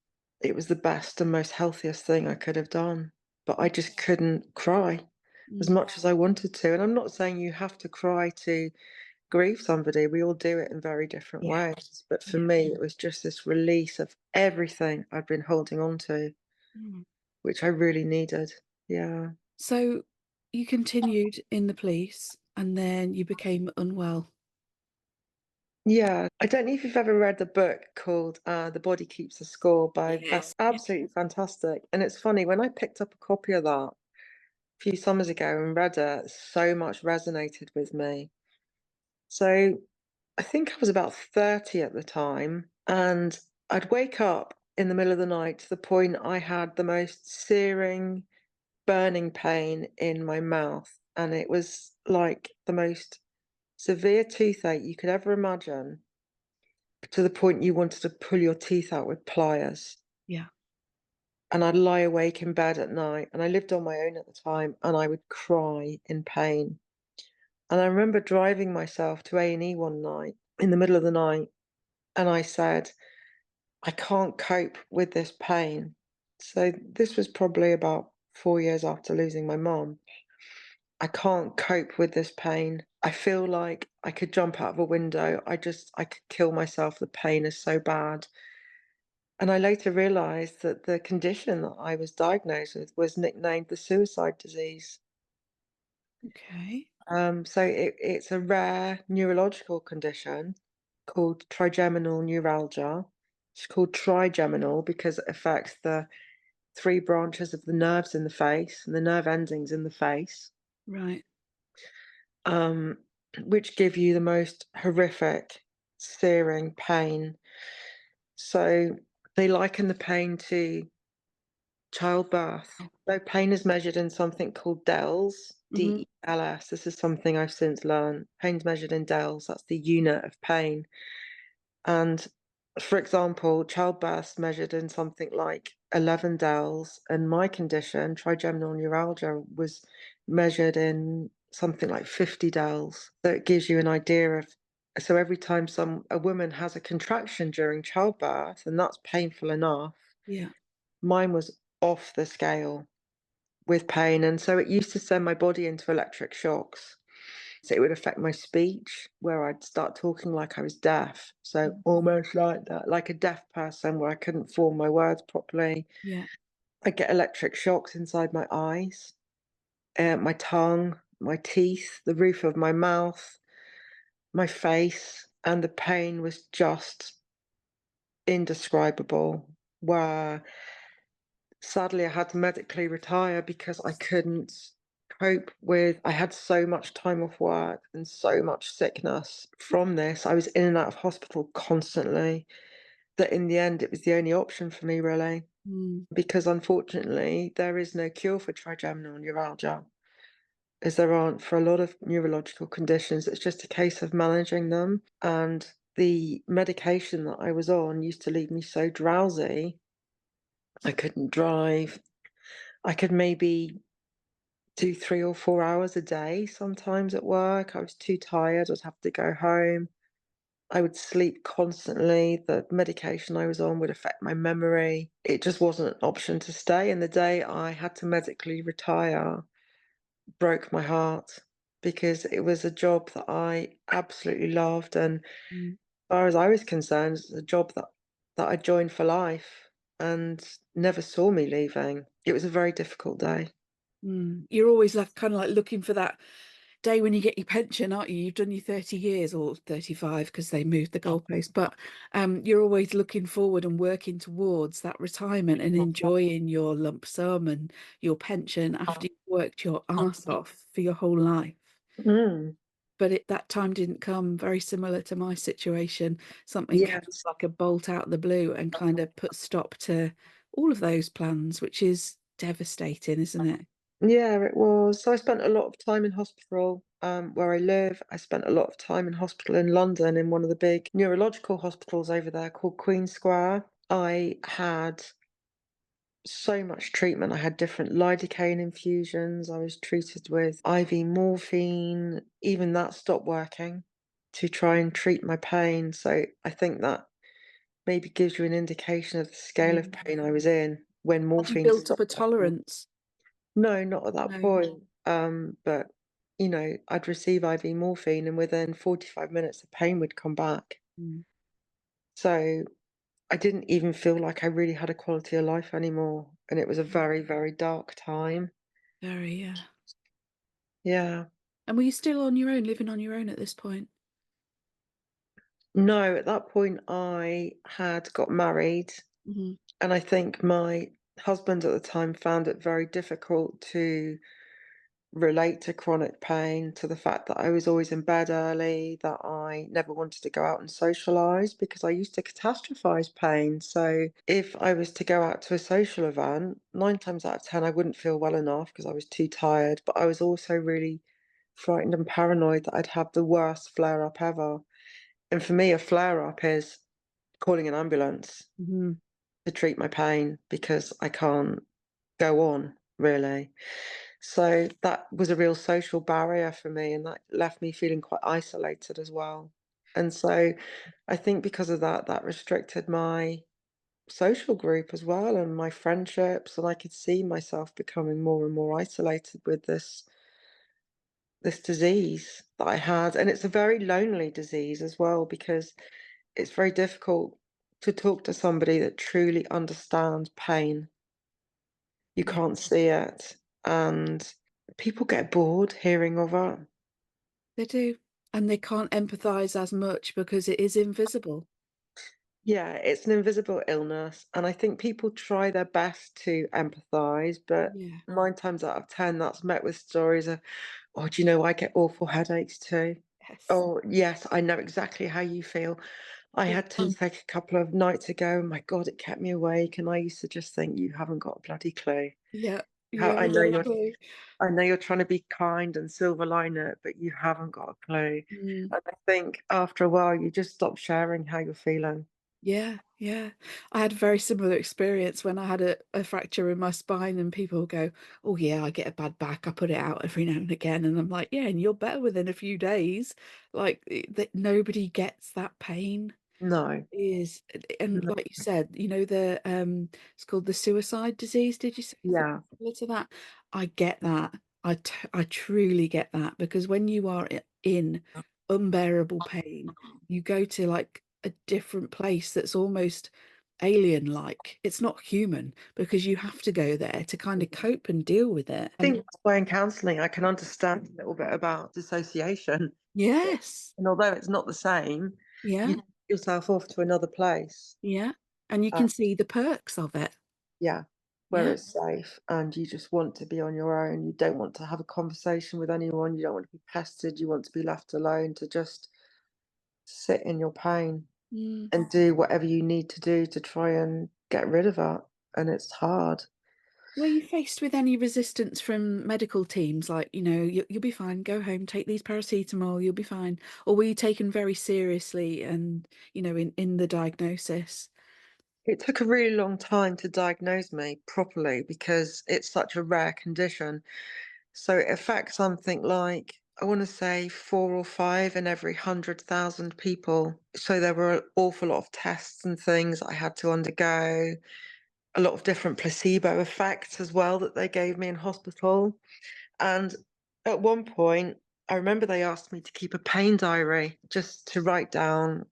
Speaker 2: It was the best and most healthiest thing I could have done, but I just couldn't cry as
Speaker 1: Mm.
Speaker 2: much as I wanted to. And I'm not saying you have to cry to grieve somebody. We all do it in very different
Speaker 1: Yeah.
Speaker 2: ways. But for
Speaker 1: Yeah.
Speaker 2: me, it was just this release of everything I'd been holding on to,
Speaker 1: Mm.
Speaker 2: which I really needed. Yeah.
Speaker 1: So you continued in the police and then you became unwell.
Speaker 2: Yeah. I don't know if you've ever read the book called The Body Keeps a Score by that's
Speaker 1: Yes. Yeah.
Speaker 2: absolutely fantastic. And it's funny, when I picked up a copy of that a few summers ago and read it, so much resonated with me. So I think I was about 30 at the time, and I'd wake up in the middle of the night to the point I had the most searing, burning pain in my mouth. And it was like the most severe toothache you could ever imagine, to the point you wanted to pull your teeth out with pliers.
Speaker 1: Yeah.
Speaker 2: And I'd lie awake in bed at night, and I lived on my own at the time, and I would cry in pain. And I remember driving myself to A&E one night in the middle of the night, and I said, "I can't cope with this pain." So this was probably about 4 years after losing my mom. "I can't cope with this pain. I feel like I could jump out of a window. I could kill myself. The pain is so bad." And I later realized that the condition that I was diagnosed with was nicknamed the suicide disease.
Speaker 1: Okay.
Speaker 2: It's a rare neurological condition called trigeminal neuralgia. It's called trigeminal because it affects the three branches of the nerves in the face and the nerve endings in the face,
Speaker 1: Right.
Speaker 2: um, which give you the most horrific, searing pain. So they liken the pain to childbirth.
Speaker 1: Oh.
Speaker 2: So pain is measured in something called DELS,
Speaker 1: Mhm.
Speaker 2: DELS. This is something I've since learned. Pain's measured in DELS. That's the unit of pain. And for example, childbirth's measured in something like 11 DELS, and my condition, trigeminal neuralgia, was measured in something like 50 DELS. So it gives you an idea of. So every time a woman has a contraction during childbirth, and that's painful enough,
Speaker 1: Yeah.
Speaker 2: mine was off the scale with pain, and so it used to send my body into electric shocks. So it would affect my speech, where I'd start talking like I was deaf, so
Speaker 1: Mhm.
Speaker 2: almost like that, like a deaf person where I couldn't form my words properly.
Speaker 1: Yeah.
Speaker 2: I'd get electric shocks inside my eyes, my tongue, my teeth, the roof of my mouth, my face, and the pain was just indescribable, where sadly I had to medically retire because I couldn't cope with I had so much time off work and so much sickness from this. I was in and out of hospital constantly that in the end it was the only option for me really.
Speaker 1: Mm.
Speaker 2: Because unfortunately there is no cure for trigeminal neuralgia, as there aren't for a lot of neurological conditions. It's just a case of managing them. And the medication that I was on used to leave me so drowsy. I couldn't drive. I could maybe do 3 or 4 hours a day sometimes at work. I was too tired. I'd have to go home. I would sleep constantly. The medication I was on would affect my memory. It just wasn't an option to stay. And the day I had to medically retire broke my heart because it was a job that I absolutely loved. And as
Speaker 1: Mm.
Speaker 2: far as I was concerned, it's a job that I joined for life and never saw me leaving. It was a very difficult day.
Speaker 1: Mm. You're always like kind of like looking for that day when you get your pension, aren't you? You've done your 30 years or 35 because they moved the goalpost, but you're always looking forward and working towards that retirement and enjoying your lump sum and your pension after you've worked your arse off for your whole life.
Speaker 2: Mm,
Speaker 1: But that time didn't come, very similar to my situation. Something comes
Speaker 2: yes.
Speaker 1: like a bolt out of the blue and kind of put stop to all of those plans, which is devastating, isn't it?
Speaker 2: Yeah, it was. So I spent a lot of time in hospital where I live. I spent a lot of time in hospital in London in one of the big neurological hospitals over there called Queen Square. I had so much treatment. I had different lidocaine infusions. I was treated with IV morphine. Even that stopped working to try and treat my pain. So I think that maybe gives you an indication of the scale of
Speaker 1: Mm.
Speaker 2: pain I was in when
Speaker 1: Have you
Speaker 2: morphine
Speaker 1: built up
Speaker 2: stopped
Speaker 1: a
Speaker 2: working.
Speaker 1: tolerance?
Speaker 2: No, not at that
Speaker 1: No.
Speaker 2: point. But I'd receive IV morphine and within 45 minutes the pain would come back.
Speaker 1: Mm.
Speaker 2: So I didn't even feel like I really had a quality of life anymore. And it was a very, very dark time.
Speaker 1: Very, yeah.
Speaker 2: Yeah.
Speaker 1: And were you still on your own, living on your own at this point?
Speaker 2: No, at that point I had got married,
Speaker 1: Hmm.
Speaker 2: and I think my husband at the time found it very difficult to relate to chronic pain, to the fact that I was always in bed early, that I never wanted to go out and socialize because I used to catastrophize pain. So if I was to go out to a social event, 9 times out of 10, I wouldn't feel well enough because I was too tired. But I was also really frightened and paranoid that I'd have the worst flare up ever. And for me, a flare up is calling an ambulance
Speaker 1: Hmm.
Speaker 2: to treat my pain because I can't go on, really. So that was a real social barrier for me, and that left me feeling quite isolated as well. And so I think because of that, that restricted my social group as well and my friendships, and I could see myself becoming more and more isolated with this disease that I had. And it's a very lonely disease as well because it's very difficult to talk to somebody that truly understands pain. You
Speaker 1: Yeah,
Speaker 2: can't see it, and people get bored hearing of it.
Speaker 1: they do. And they can't empathize as much because it is invisible.
Speaker 2: Yeah, it's an invisible illness, and I think people try their best to empathize, but
Speaker 1: Yeah.
Speaker 2: 9 times out of 10, that's met with stories of, "Oh, do you know I get awful headaches too?"
Speaker 1: Yes.
Speaker 2: "Oh, yes, I know exactly how you feel. I
Speaker 1: Yeah.
Speaker 2: had toothache a couple of nights ago, and my God, it kept me awake," and I used to just think, "You haven't got a bloody clue."
Speaker 1: Yeah. You
Speaker 2: How
Speaker 1: haven't got a clue.
Speaker 2: I know you're trying to be kind and silver line it, but you haven't got a clue.
Speaker 1: Mm.
Speaker 2: And I think after a while, you just stop sharing how you're feeling.
Speaker 1: Yeah, yeah. I had a very similar experience when I had a fracture in my spine, and people go, "Oh, yeah, I get a bad back. I put it out every now and again." And I'm like, "Yeah, and you're better within a few days." Like, that nobody gets that pain.
Speaker 2: No.
Speaker 1: Is and
Speaker 2: No.
Speaker 1: like you said, it's called the suicide disease, did you say? Is it
Speaker 2: Yeah.
Speaker 1: similar to that? I get that. I truly get that because when you are in unbearable pain, you go to like a different place that's almost alien-like. It's not human because you have to go there to kind of cope and deal with it.
Speaker 2: I think
Speaker 1: And
Speaker 2: that's why in counselling I can understand a little bit about dissociation.
Speaker 1: yes,
Speaker 2: And although it's not the same,
Speaker 1: yeah,
Speaker 2: you take yourself off to another place.
Speaker 1: yeah. And you
Speaker 2: Uh,
Speaker 1: can see the perks of it.
Speaker 2: yeah, where
Speaker 1: Yeah.
Speaker 2: it's safe and you just want to be on your own. You don't want to have a conversation with anyone. You don't want to be pestered. You want to be left alone to just sit in your pain
Speaker 1: Mm.
Speaker 2: and do whatever you need to do to try and get rid of it. And it's hard.
Speaker 1: Were you faced with any resistance from medical teams, like, you'll be fine, go home, take these paracetamol, you'll be fine? Or were you taken very seriously and, in the diagnosis?
Speaker 2: It took a really long time to diagnose me properly because it's such a rare condition. So it affects something like, I want to say 4 or 5 in every 100,000 people. So there were an awful lot of tests and things I had to undergo, a lot of different placebo effects as well that they gave me in hospital. And at one point, I remember they asked me to keep a pain diary just to write down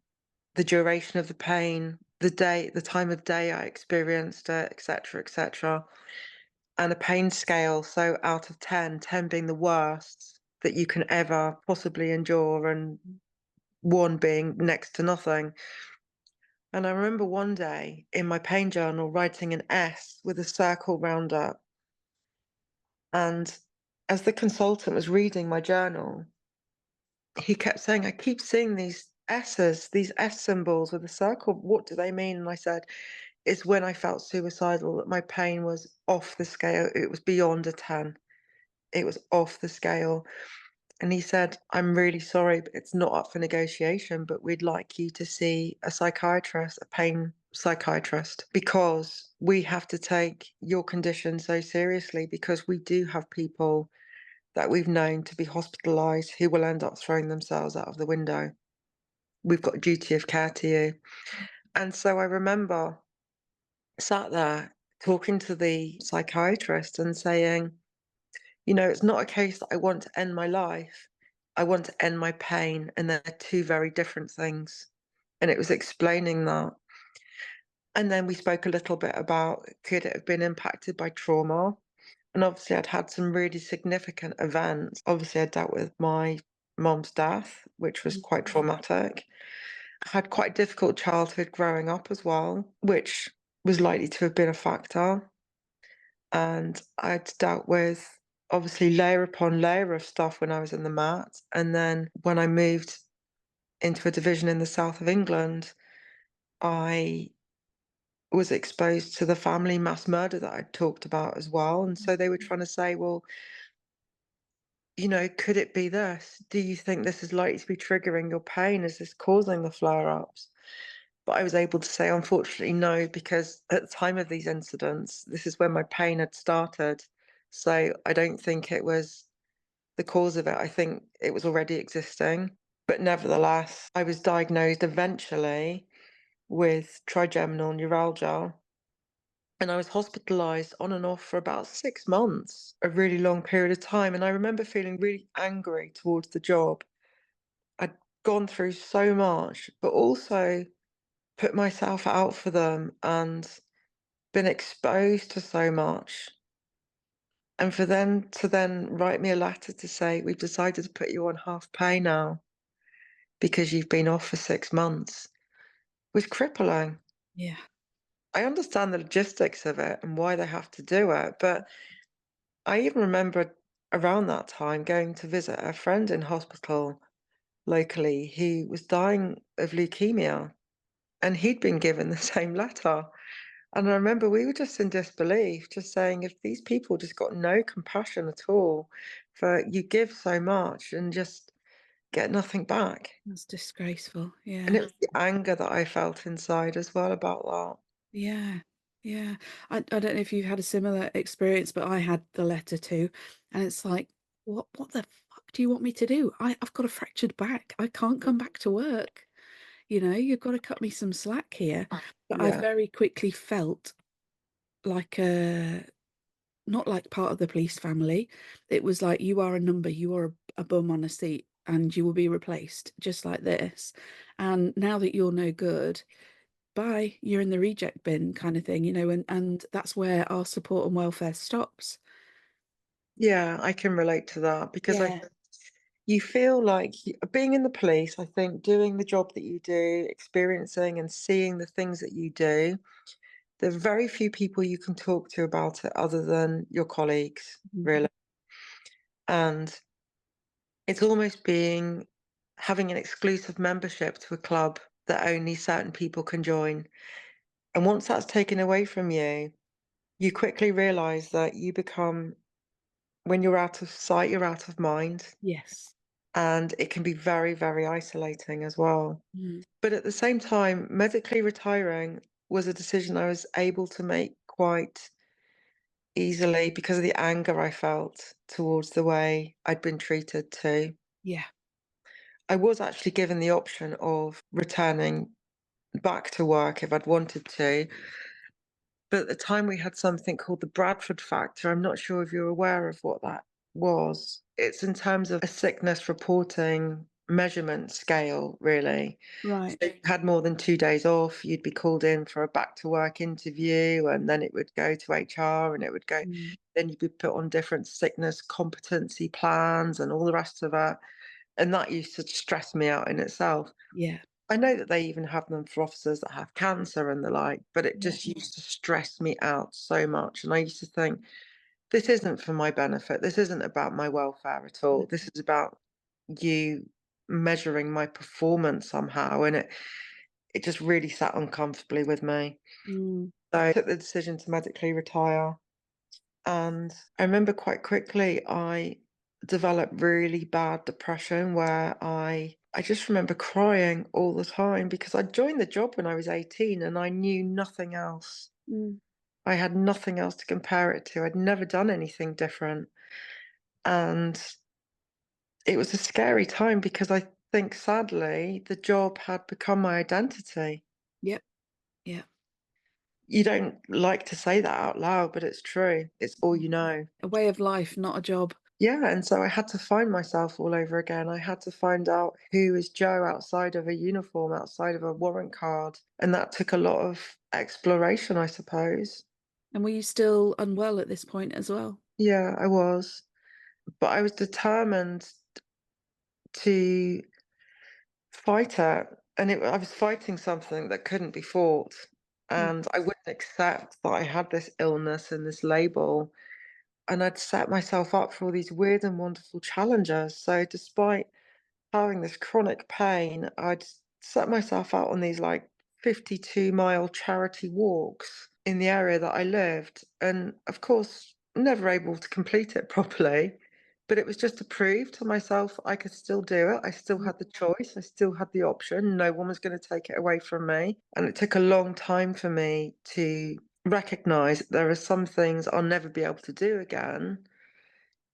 Speaker 2: the duration of the pain, the day, the time of day I experienced it, etc., etc., and a pain scale. So out of 10, 10 being the worst that you can ever possibly endure, and 1 being next to nothing. And I remember one day in my pain journal writing an S with a circle round it. And as the consultant was reading my journal, he kept saying, I keep seeing these S's, these S symbols with a circle. What do they mean? And I said, it's when I felt suicidal that my pain was off the scale. It was beyond a 10. It was off the scale. And he said, I'm really sorry, but it's not up for negotiation, but we'd like you to see a psychiatrist, a pain psychiatrist, because we have to take your condition so seriously because we do have people that we've known to be hospitalized who will end up throwing themselves out of the window. We've got a duty of care to you. And so I remember sat there talking to the psychiatrist and saying, it's not a case that I want to end my life. I want to end my pain. And they're 2 very different things. And it was explaining that. And then we spoke a little bit about, could it have been impacted by trauma? And obviously, I'd had some really significant events. Obviously, I dealt with my mom's death, which was quite traumatic. I had quite a difficult childhood growing up as well, which was likely to have been a factor. And I'd dealt with obviously layer upon layer of stuff when I was in the mat. And then when I moved into a division in the south of England, I was exposed to the family mass murder that I'd talked about as well. And so they were trying to say, well, could it be this? Do you think this is likely to be triggering your pain? Is this causing the flare ups? But I was able to say, unfortunately, no, because at the time of these incidents, this is when my pain had started. So I don't think it was the cause of it. I think it was already existing. But nevertheless, I was diagnosed eventually with trigeminal neuralgia. And I was hospitalized on and off for about 6 months, a really long period of time. And I remember feeling really angry towards the job. I'd gone through so much, but also put myself out for them and been exposed to so much. And for them to then write me a letter to say, we've decided to put you on half pay now because you've been off for 6 months was crippling.
Speaker 1: Yeah.
Speaker 2: I understand the logistics of it and why they have to do it, but I even remember around that time going to visit a friend in hospital locally who was dying of leukemia, and he'd been given the same letter. And I remember we were just in disbelief, just saying, if these people just got no compassion at all, for you give so much and just get nothing back.
Speaker 1: That's disgraceful.
Speaker 2: And
Speaker 1: Yeah.
Speaker 2: it was the anger that I felt inside as well about that.
Speaker 1: Yeah. Yeah. I don't know if you've had a similar experience, but I had the letter too. And it's like, what the fuck do you want me to do? I've got a fractured back. I can't come back to work. You've got to cut me some slack here. But I
Speaker 2: Yeah.
Speaker 1: very quickly felt like a not like part of the police family. It was like, you are a number, you are a bum on a seat, and you will be replaced just like this. And now that you're no good, bye, you're in the reject bin kind of thing, and that's where our support and welfare stops.
Speaker 2: Yeah, I can relate to that because
Speaker 1: Yeah.
Speaker 2: you feel like being in the police, I think doing the job that you do, experiencing and seeing the things that you do, there are very few people you can talk to about it other than your colleagues,
Speaker 1: Mhm.
Speaker 2: really. And it's almost being having an exclusive membership to a club that only certain people can join. And once that's taken away from you, you quickly realize that you become, when you're out of sight, you're out of mind.
Speaker 1: Yes.
Speaker 2: And it can be very, very isolating as well.
Speaker 1: Mm.
Speaker 2: But at the same time, medically retiring was a decision I was able to make quite easily because of the anger I felt towards the way I'd been treated too.
Speaker 1: Yeah.
Speaker 2: I was actually given the option of returning back to work if I'd wanted to. But at the time, we had something called the Bradford factor. I'm not sure if you're aware of what that was. It's in terms of a sickness reporting measurement scale, really. So
Speaker 1: Right.
Speaker 2: if you had more than 2 days off, you'd be called in for a back to work interview, and then it would go to HR and it would go,
Speaker 1: Mm.
Speaker 2: then you'd be put on different sickness competency plans and all the rest of it. And that used to stress me out in itself.
Speaker 1: Yeah.
Speaker 2: I know that they even have them for officers that have cancer and the like, but it
Speaker 1: Yeah.
Speaker 2: just used to stress me out so much. And I used to think, this isn't for my benefit. This isn't about my welfare at all. This is about you measuring my performance somehow. And it just really sat uncomfortably with me.
Speaker 1: Mm.
Speaker 2: So I took the decision to medically retire. And I remember quite quickly I developed really bad depression where I just remember crying all the time because I joined the job when I was 18 and I knew nothing else.
Speaker 1: Mm.
Speaker 2: I had nothing else to compare it to. I'd never done anything different. And it was a scary time because I think sadly the job had become my identity.
Speaker 1: Yep. Yeah.
Speaker 2: You don't like to say that out loud, but it's true. It's all
Speaker 1: Mm.
Speaker 2: you know.
Speaker 1: A way of life, not a job.
Speaker 2: Yeah, and so I had to find myself all over again. I had to find out who is Joe outside of a uniform, outside of a warrant card. And that took a lot of exploration, I suppose.
Speaker 1: And were you still unwell at this point as well?
Speaker 2: Yeah, I was. But I was determined to fight it. And I was fighting something that couldn't be fought.
Speaker 1: Mm.
Speaker 2: And I wouldn't accept that I had this illness and this label. And I'd set myself up for all these weird and wonderful challenges. So despite having this chronic pain, I'd set myself out on these like 52-mile charity walks in the area that I lived. And of course, never able to complete it properly. But it was just to prove to myself I could still do it. I still
Speaker 1: Mm.
Speaker 2: had the choice. I still had the option. No one was going to take it away from me. And it took a long time for me to recognize that there are some things I'll never be able to do again,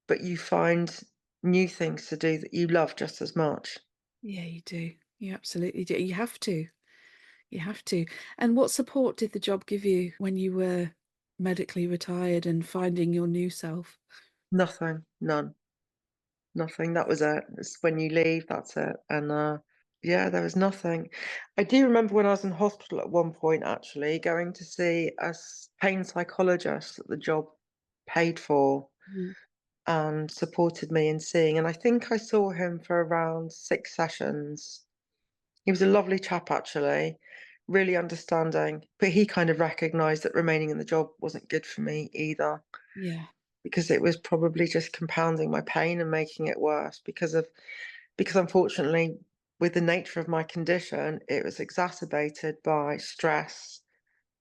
Speaker 2: but you find new things to do that you love just as much.
Speaker 1: Yeah, you do. You absolutely do. You have to. You have to. And what support did the job give you when you were medically retired and finding your new self?
Speaker 2: Nothing, none, nothing. That was it. It's when you leave, that's it. And yeah, there was nothing. I do remember when I was in hospital at one point, actually, going to see a pain psychologist that the job paid for
Speaker 1: Mm.
Speaker 2: and supported me in seeing. And I think I saw him for around 6 sessions. He was a lovely chap, actually, really understanding, but he kind of recognized that remaining in the job wasn't good for me either,
Speaker 1: Yeah.
Speaker 2: because it was probably just compounding my pain and making it worse because unfortunately, with the nature of my condition, it was exacerbated by stress,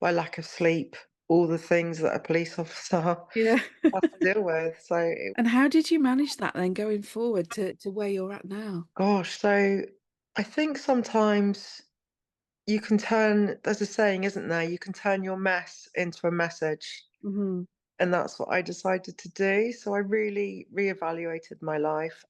Speaker 2: by lack of sleep, all the things that a police officer
Speaker 1: Yeah.
Speaker 2: has to deal with. So
Speaker 1: And how did you manage that then going forward to where you're at now?
Speaker 2: gosh, so I think sometimes you can turn, there's a saying, isn't there? You can turn your mess into a message.
Speaker 1: Hmm.
Speaker 2: And that's what I decided to do. So I really reevaluated my life.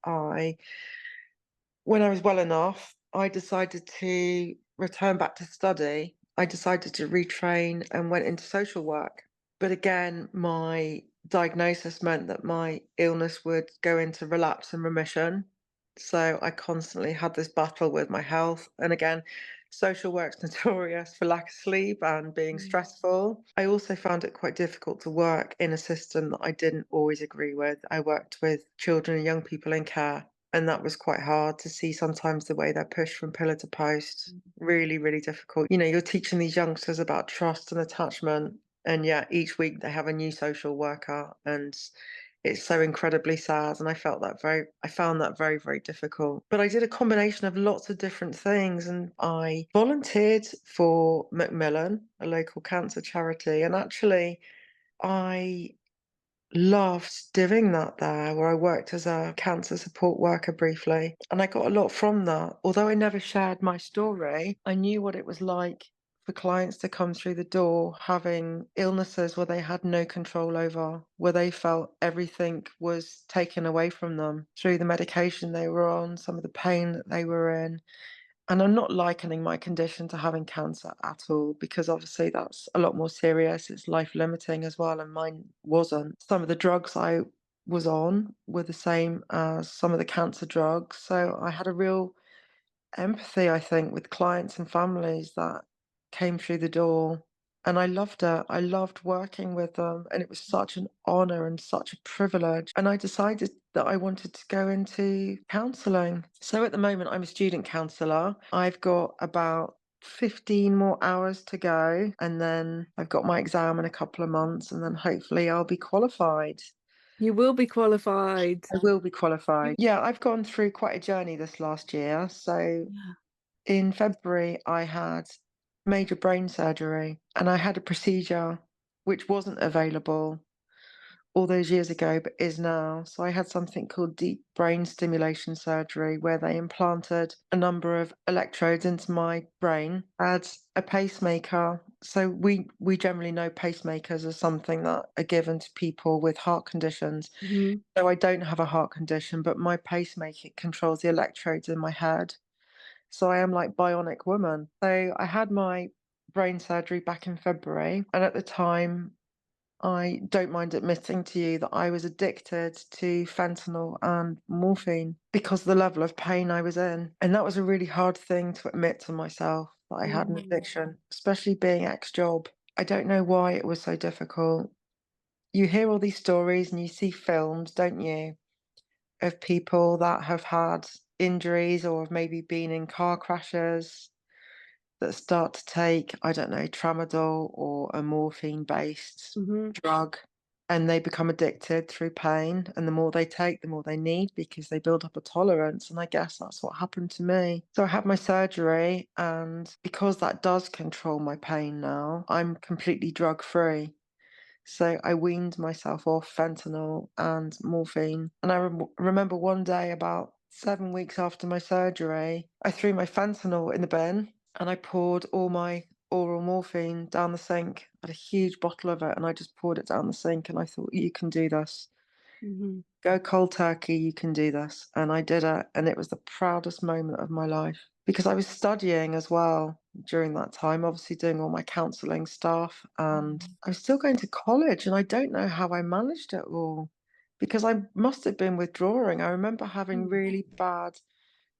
Speaker 2: When I was well enough, I decided to return back to study, I decided to retrain and went into social work. But again, my diagnosis meant that my illness would go into relapse and remission. So I constantly had this battle with my health. And again, social work's notorious for lack of sleep and being
Speaker 1: Mm.
Speaker 2: stressful. I also found it quite difficult to work in a system that I didn't always agree with. I worked with children and young people in care, and that was quite hard to see sometimes the way they're pushed from pillar to post. Really, really difficult. You know, you're teaching these youngsters about trust and attachment, and yet each week they have a new social worker, and it's so incredibly sad. And I found that very, very difficult. But I did a combination of lots of different things, and I volunteered for Macmillan, a local cancer charity. And actually, I loved doing that there, where I worked as a cancer support worker briefly. And I got a lot from that. Although I never shared my story, I knew what it was like for clients to come through the door having illnesses where they had no control over, where they felt everything was taken away from them through the medication they were on, some of the pain that they were in. And I'm not likening my condition to having cancer at all, because obviously that's a lot more serious. It's life limiting as well, and mine wasn't. Some of the drugs I was on were the same as some of the cancer drugs. So I had a real empathy, I think, with clients and families that came through the door. And I loved it. I loved working with them. And it was such an honor and such a privilege. And I decided that I wanted to go into counseling. So at the moment, I'm a student counselor. I've got about 15 more hours to go. And then I've got my exam in a couple of months. And then hopefully I'll be qualified.
Speaker 1: You will be qualified.
Speaker 2: I will be qualified. Yeah, I've gone through quite a journey this last year. So
Speaker 1: Yeah.
Speaker 2: in February, I had major brain surgery and I had a procedure which wasn't available all those years ago, but is now. So I had something called deep brain stimulation surgery, where they implanted a number of electrodes into my brain, had a pacemaker. So we generally know pacemakers are something that are given to people with heart conditions.
Speaker 1: Mhm.
Speaker 2: So I don't have a heart condition, but my pacemaker controls the electrodes in my head. So I am like bionic woman. So I had my brain surgery back in February, and at the time, I don't mind admitting to you that I was addicted to fentanyl and morphine because of the level of pain I was in. And that was a really hard thing to admit to myself, that I had an
Speaker 1: Mm.
Speaker 2: addiction, especially being ex-job. I don't know why it was so difficult. You hear all these stories and you see films, don't you, of people that have had injuries or have maybe been in car crashes that start to take, I don't know, tramadol or a morphine-based
Speaker 1: Mhm.
Speaker 2: drug, and they become addicted through pain. And the more they take, the more they need, because they build up a tolerance. And I guess that's what happened to me. So I had my surgery, and because that does control my pain now, I'm completely drug-free. So I weaned myself off fentanyl and morphine. And I remember one day, about 7 weeks after my surgery, I threw my fentanyl in the bin and I poured all my oral morphine down the sink. I had a huge bottle of it and I just poured it down the sink, and I thought, you can do this.
Speaker 1: Mhm.
Speaker 2: Go cold turkey, you can do this. And I did it. And it was the proudest moment of my life, because I was studying as well during that time, obviously doing all my counselling stuff. And
Speaker 1: Mhm.
Speaker 2: I was still going to college. And I don't know how I managed it all, because I must have been withdrawing. I remember having
Speaker 1: Mm.
Speaker 2: really bad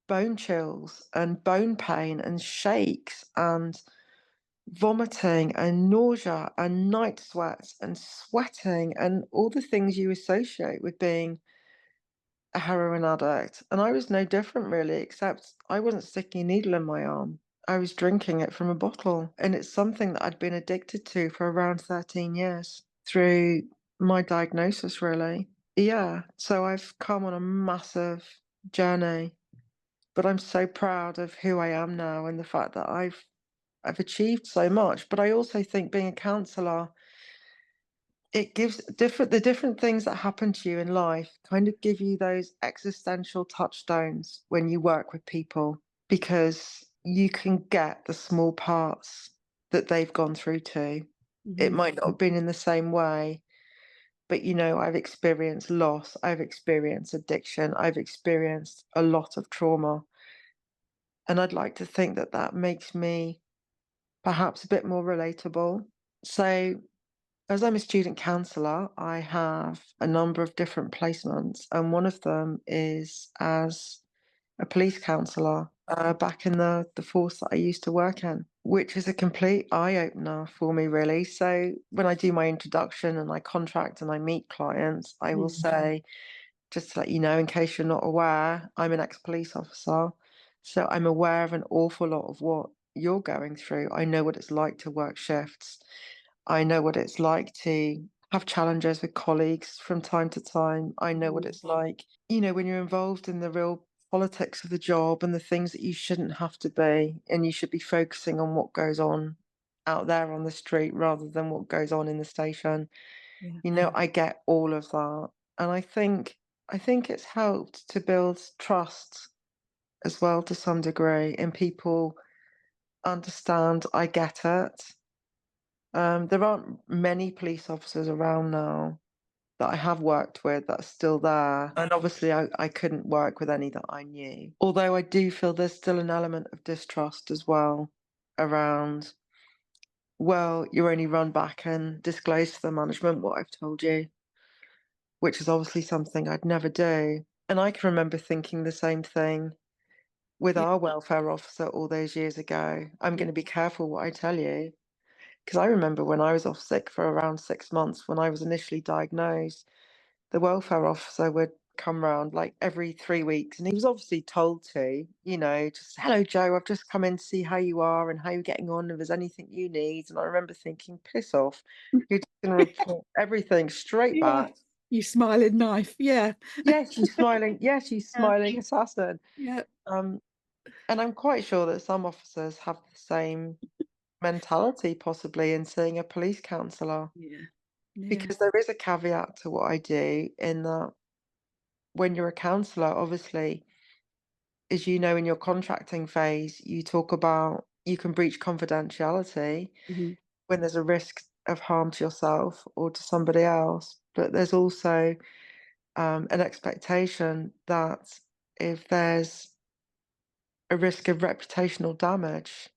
Speaker 2: bone chills and bone pain and shakes and vomiting and nausea and night sweats and sweating and all the things you associate with being a heroin addict. And I was no different really, except I wasn't sticking a needle in my arm. I was drinking it from a bottle. And it's something that I'd been addicted to for around 13 years through my diagnosis, really. Yeah. So I've come on a massive journey, but I'm so proud of who I am now and the fact that I've achieved so much. But I also think being a counselor, it gives the different things that happen to you in life kind of give you those existential touchstones when you work with people, because you can get the small parts that they've gone through too. It
Speaker 1: Mhm.
Speaker 2: might not have been in the same way, but I've experienced loss, I've experienced addiction, I've experienced a lot of trauma. And I'd like to think that that makes me perhaps a bit more relatable. So, as I'm a student counsellor, I have a number of different placements, and one of them is as a police counsellor back in the force that I used to work in, which is a complete eye opener for me, really. So, when I do my introduction and I contract and I meet clients, I will say, just to let you know, in case you're not aware, I'm an ex-police officer, so I'm aware of an awful lot of what you're going through. I know what it's like to work shifts. I know what it's like to have challenges with colleagues from time to time. I know what
Speaker 1: Mm.
Speaker 2: it's like, when you're involved in the real politics of the job and the things that you shouldn't have to be, and you should be focusing on what goes on out there on the street rather than what goes on in the station.
Speaker 1: Yeah.
Speaker 2: I get all of that. And I think it's helped to build trust as well to some degree, and people understand I get it. There aren't many police officers around now that I have worked with that are still there. And obviously I couldn't work with any that I knew. Although I do feel there's still an element of distrust as well around, well, you only run back and disclose to the management what I've told you, which is obviously something I'd never do. And I can remember thinking the same thing with
Speaker 1: Yeah.
Speaker 2: our welfare officer all those years ago. I'm
Speaker 1: Yeah.
Speaker 2: going to be careful what I tell you. Because I remember when I was off sick for around 6 months, when I was initially diagnosed, the welfare officer would come round like every 3 weeks. And he was obviously told to, just, hello, Joe, I've just come in to see how you are and how you're getting on, if there's anything you need. And I remember thinking, piss off. You're just going to report everything straight
Speaker 1: Yeah.
Speaker 2: back.
Speaker 1: You smiling knife. Yeah.
Speaker 2: Yes, you smiling. Yes, you
Speaker 1: Yeah.
Speaker 2: smiling assassin.
Speaker 1: Yeah.
Speaker 2: Um, and I'm quite sure that some officers have the same mentality, possibly, in seeing a police counsellor,
Speaker 1: Yeah. Yeah.
Speaker 2: because there is a caveat to what I do in that when you're a counsellor, obviously, as you know, in your contracting phase, you talk about you can breach confidentiality
Speaker 1: Mhm.
Speaker 2: when there's a risk of harm to yourself or to somebody else. But there's also an expectation that if there's a risk of reputational damage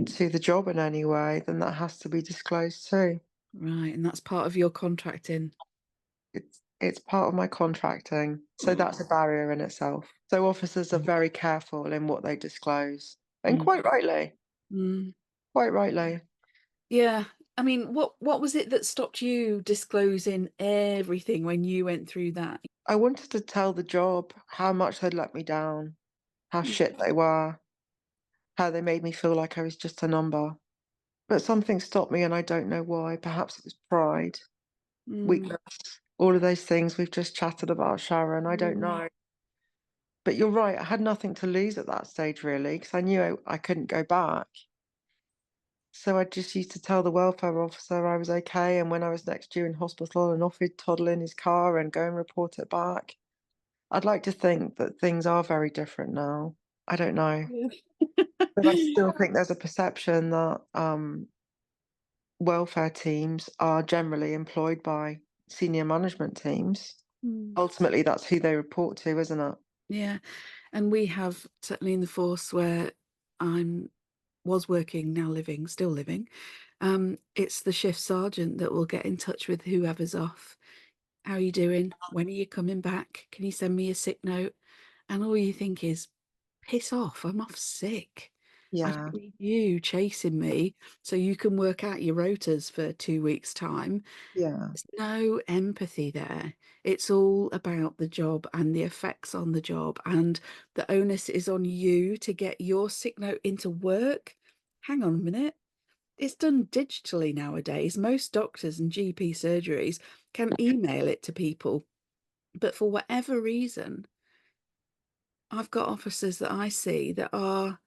Speaker 2: to the job in any way, then that has to be disclosed too.
Speaker 1: Right, and that's part of your contracting.
Speaker 2: It's part of my contracting, so that's a barrier in itself. So officers are very careful in what they disclose, and
Speaker 1: Mm.
Speaker 2: quite rightly,
Speaker 1: Mm.
Speaker 2: quite rightly.
Speaker 1: Yeah. I mean, what was it that stopped you disclosing everything when you went through that?
Speaker 2: I wanted to tell the job how much they'd let me down, how
Speaker 1: Mm.
Speaker 2: shit they were, how they made me feel like I was just a number. But something stopped me, and I don't know why. Perhaps it was pride,
Speaker 1: Mm.
Speaker 2: weakness, all of those things we've just chatted about, Sharon. I don't
Speaker 1: Mm.
Speaker 2: know. But you're right, I had nothing to lose at that stage, really, because I knew I couldn't go back. So I just used to tell the welfare officer I was okay, and when I was next due in hospital and off he'd toddle in his car and go and report it back. I'd like to think that things are very different now. I don't know.
Speaker 1: Yeah.
Speaker 2: But I still think there's a perception that welfare teams are generally employed by senior management teams.
Speaker 1: Mm.
Speaker 2: Ultimately, that's who they report to, isn't it?
Speaker 1: Yeah. And we have certainly in the force where I'm was working, now living, still living. It's the shift sergeant that will get in touch with whoever's off. How are you doing? When are you coming back? Can you send me a sick note? And all you think is, piss off, I'm off sick. I
Speaker 2: Yeah,
Speaker 1: don't need you chasing me so you can work out your rotas for 2 weeks' time.
Speaker 2: yeah,
Speaker 1: There's no empathy there. It's all about the job and the effects on the job, and the onus is on you to get your sick note into work. Hang on a minute. It's done digitally nowadays. Most doctors and GP surgeries can email it to people. But for whatever reason, I've got officers that I see that are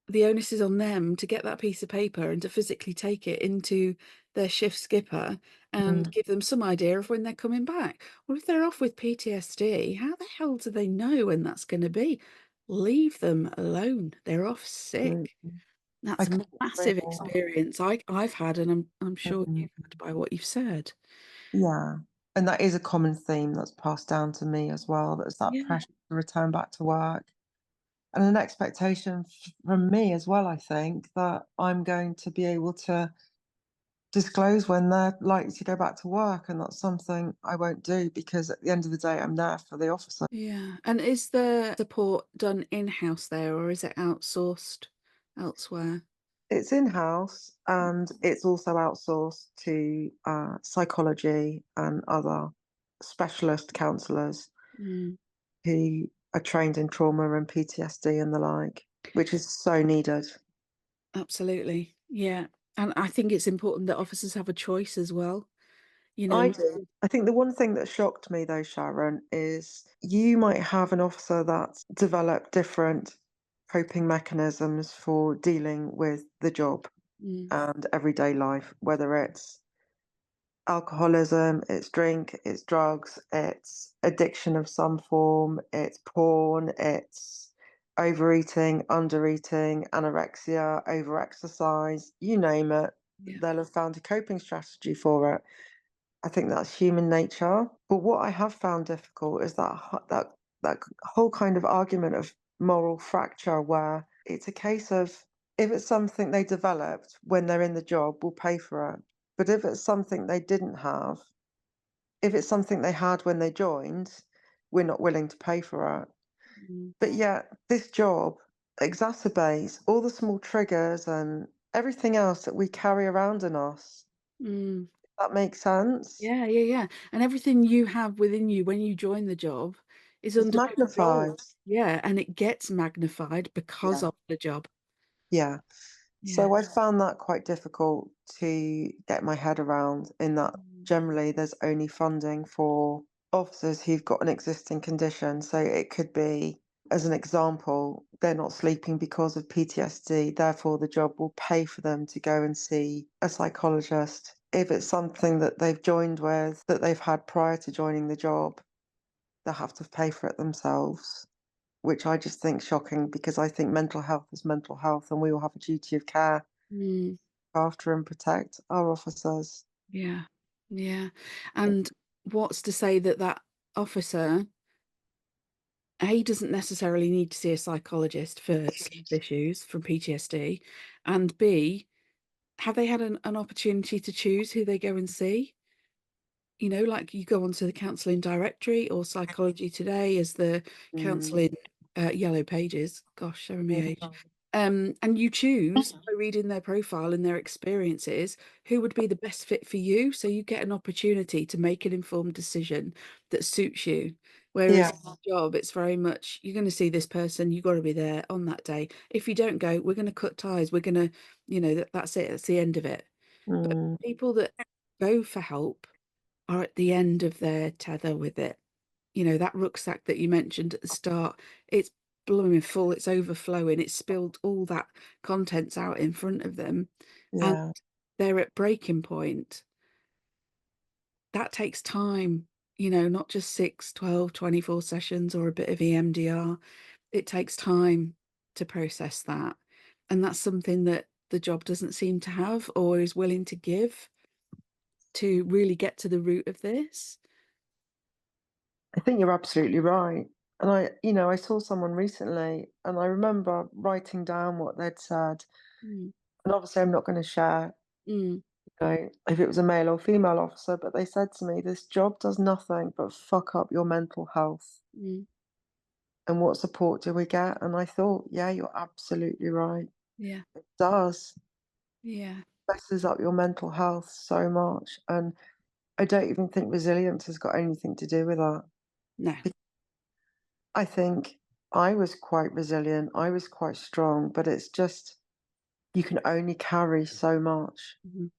Speaker 1: the onus is on them to get that piece of paper and to physically take it into their shift skipper and
Speaker 2: mm,
Speaker 1: give them some idea of when they're coming back. Well, if they're off with PTSD, how the hell do they know when that's going to be? Leave them alone. They're off sick.
Speaker 2: absolutely. I
Speaker 1: That's a
Speaker 2: couldn't agree
Speaker 1: massive
Speaker 2: more.
Speaker 1: experience I've had, and I'm sure
Speaker 2: Mm,
Speaker 1: you've had by what you've said.
Speaker 2: yeah, and that is a common theme that's passed down to me as well. There's that
Speaker 1: Yeah.
Speaker 2: pressure to return back to work. and an expectation from me as well, I think, that I'm going to be able to disclose when they're likely to go back to work, and that's something I won't do because at the end of the day, I'm there for the officer.
Speaker 1: Yeah. And is the support done in-house there, or is it outsourced elsewhere?
Speaker 2: It's in-house and it's also outsourced to psychology and other specialist counsellors
Speaker 1: Mm,
Speaker 2: who are trained in trauma and PTSD and the like, which is so needed.
Speaker 1: absolutely. Yeah. And I think it's important that officers have a choice as well. You
Speaker 2: I
Speaker 1: know,
Speaker 2: do. I think the one thing that shocked me though, Sharon, is you might have an officer that's developed different coping mechanisms for dealing with the job
Speaker 1: mm,
Speaker 2: and everyday life, whether it's alcoholism, it's drink, it's drugs, it's addiction of some form, it's porn, it's overeating, undereating, anorexia, overexercise, you name it.
Speaker 1: yeah.
Speaker 2: They'll have found a coping strategy for it. I think that's human nature. But what I have found difficult is that whole kind of argument of moral fracture, where it's a case of if it's something they developed when they're in the job, we'll pay for it. But if it's something they didn't have, if it's something they had when they joined, we're not willing to pay for it.
Speaker 1: Mm,
Speaker 2: But yet, this job exacerbates all the small triggers and everything else that we carry around in us.
Speaker 1: mm.
Speaker 2: That makes sense.
Speaker 1: Yeah, yeah, yeah. And everything you have within you when you join the job is
Speaker 2: It's
Speaker 1: under control.
Speaker 2: magnified.
Speaker 1: Yeah, and it gets magnified because
Speaker 2: Yeah.
Speaker 1: of the job.
Speaker 2: Yeah.
Speaker 1: Yeah.
Speaker 2: So I found that quite difficult to get my head around, in that
Speaker 1: Mm,
Speaker 2: generally there's only funding for officers who've got an existing condition. So it could be, as an example, they're not sleeping because of PTSD, therefore the job will pay for them to go and see a psychologist. If it's something that they've joined with, that they've had prior to joining the job, they'll have to pay for it themselves, which I just think shocking because I think mental health is mental health and we all have a duty of care
Speaker 1: mm,
Speaker 2: after and protect our officers.
Speaker 1: yeah. Yeah. And what's to say that that officer, A, doesn't necessarily need to see a psychologist for sleep issues from PTSD, and B, have they had an opportunity to choose who they go and see? Like you go onto the counselling directory or Psychology Today as the
Speaker 2: Mm,
Speaker 1: counselling yellow pages. Gosh, showing me age.
Speaker 2: mm,
Speaker 1: And you choose by reading their profile and their experiences who would be the best fit for you. So you get an opportunity to make an informed decision that suits you. Whereas
Speaker 2: yeah.
Speaker 1: in the job, it's very much you're going to see this person, you've got to be there on that day. If you don't go, we're going to cut ties. We're going to, that's it. That's the end of it. But
Speaker 2: Mm,
Speaker 1: people that go for help are at the end of their tether with it. That rucksack that you mentioned at the start, it's blooming full, it's overflowing, it's spilled all that contents out in front of them, and
Speaker 2: yeah.
Speaker 1: they're at breaking point. That takes time, not just 6, 12, 24 sessions or a bit of EMDR. It takes time to process that. And that's something that the job doesn't seem to have or is willing to give to really get to the root of this.
Speaker 2: I think you're absolutely right. And I saw someone recently and I remember writing down what they'd said.
Speaker 1: Mm,
Speaker 2: And obviously, I'm not going to share,
Speaker 1: mm,
Speaker 2: if it was a male or female officer, but they said to me, this job does nothing but fuck up your mental health.
Speaker 1: mm.
Speaker 2: And what support do we get? And I thought, yeah, you're absolutely right.
Speaker 1: Yeah,
Speaker 2: It does.
Speaker 1: yeah.
Speaker 2: Messes up your mental health so much. And I don't even think resilience has got anything to do with that.
Speaker 1: No.
Speaker 2: I think I was quite resilient, I was quite strong, but it's just you can only carry so much.
Speaker 1: Mhm.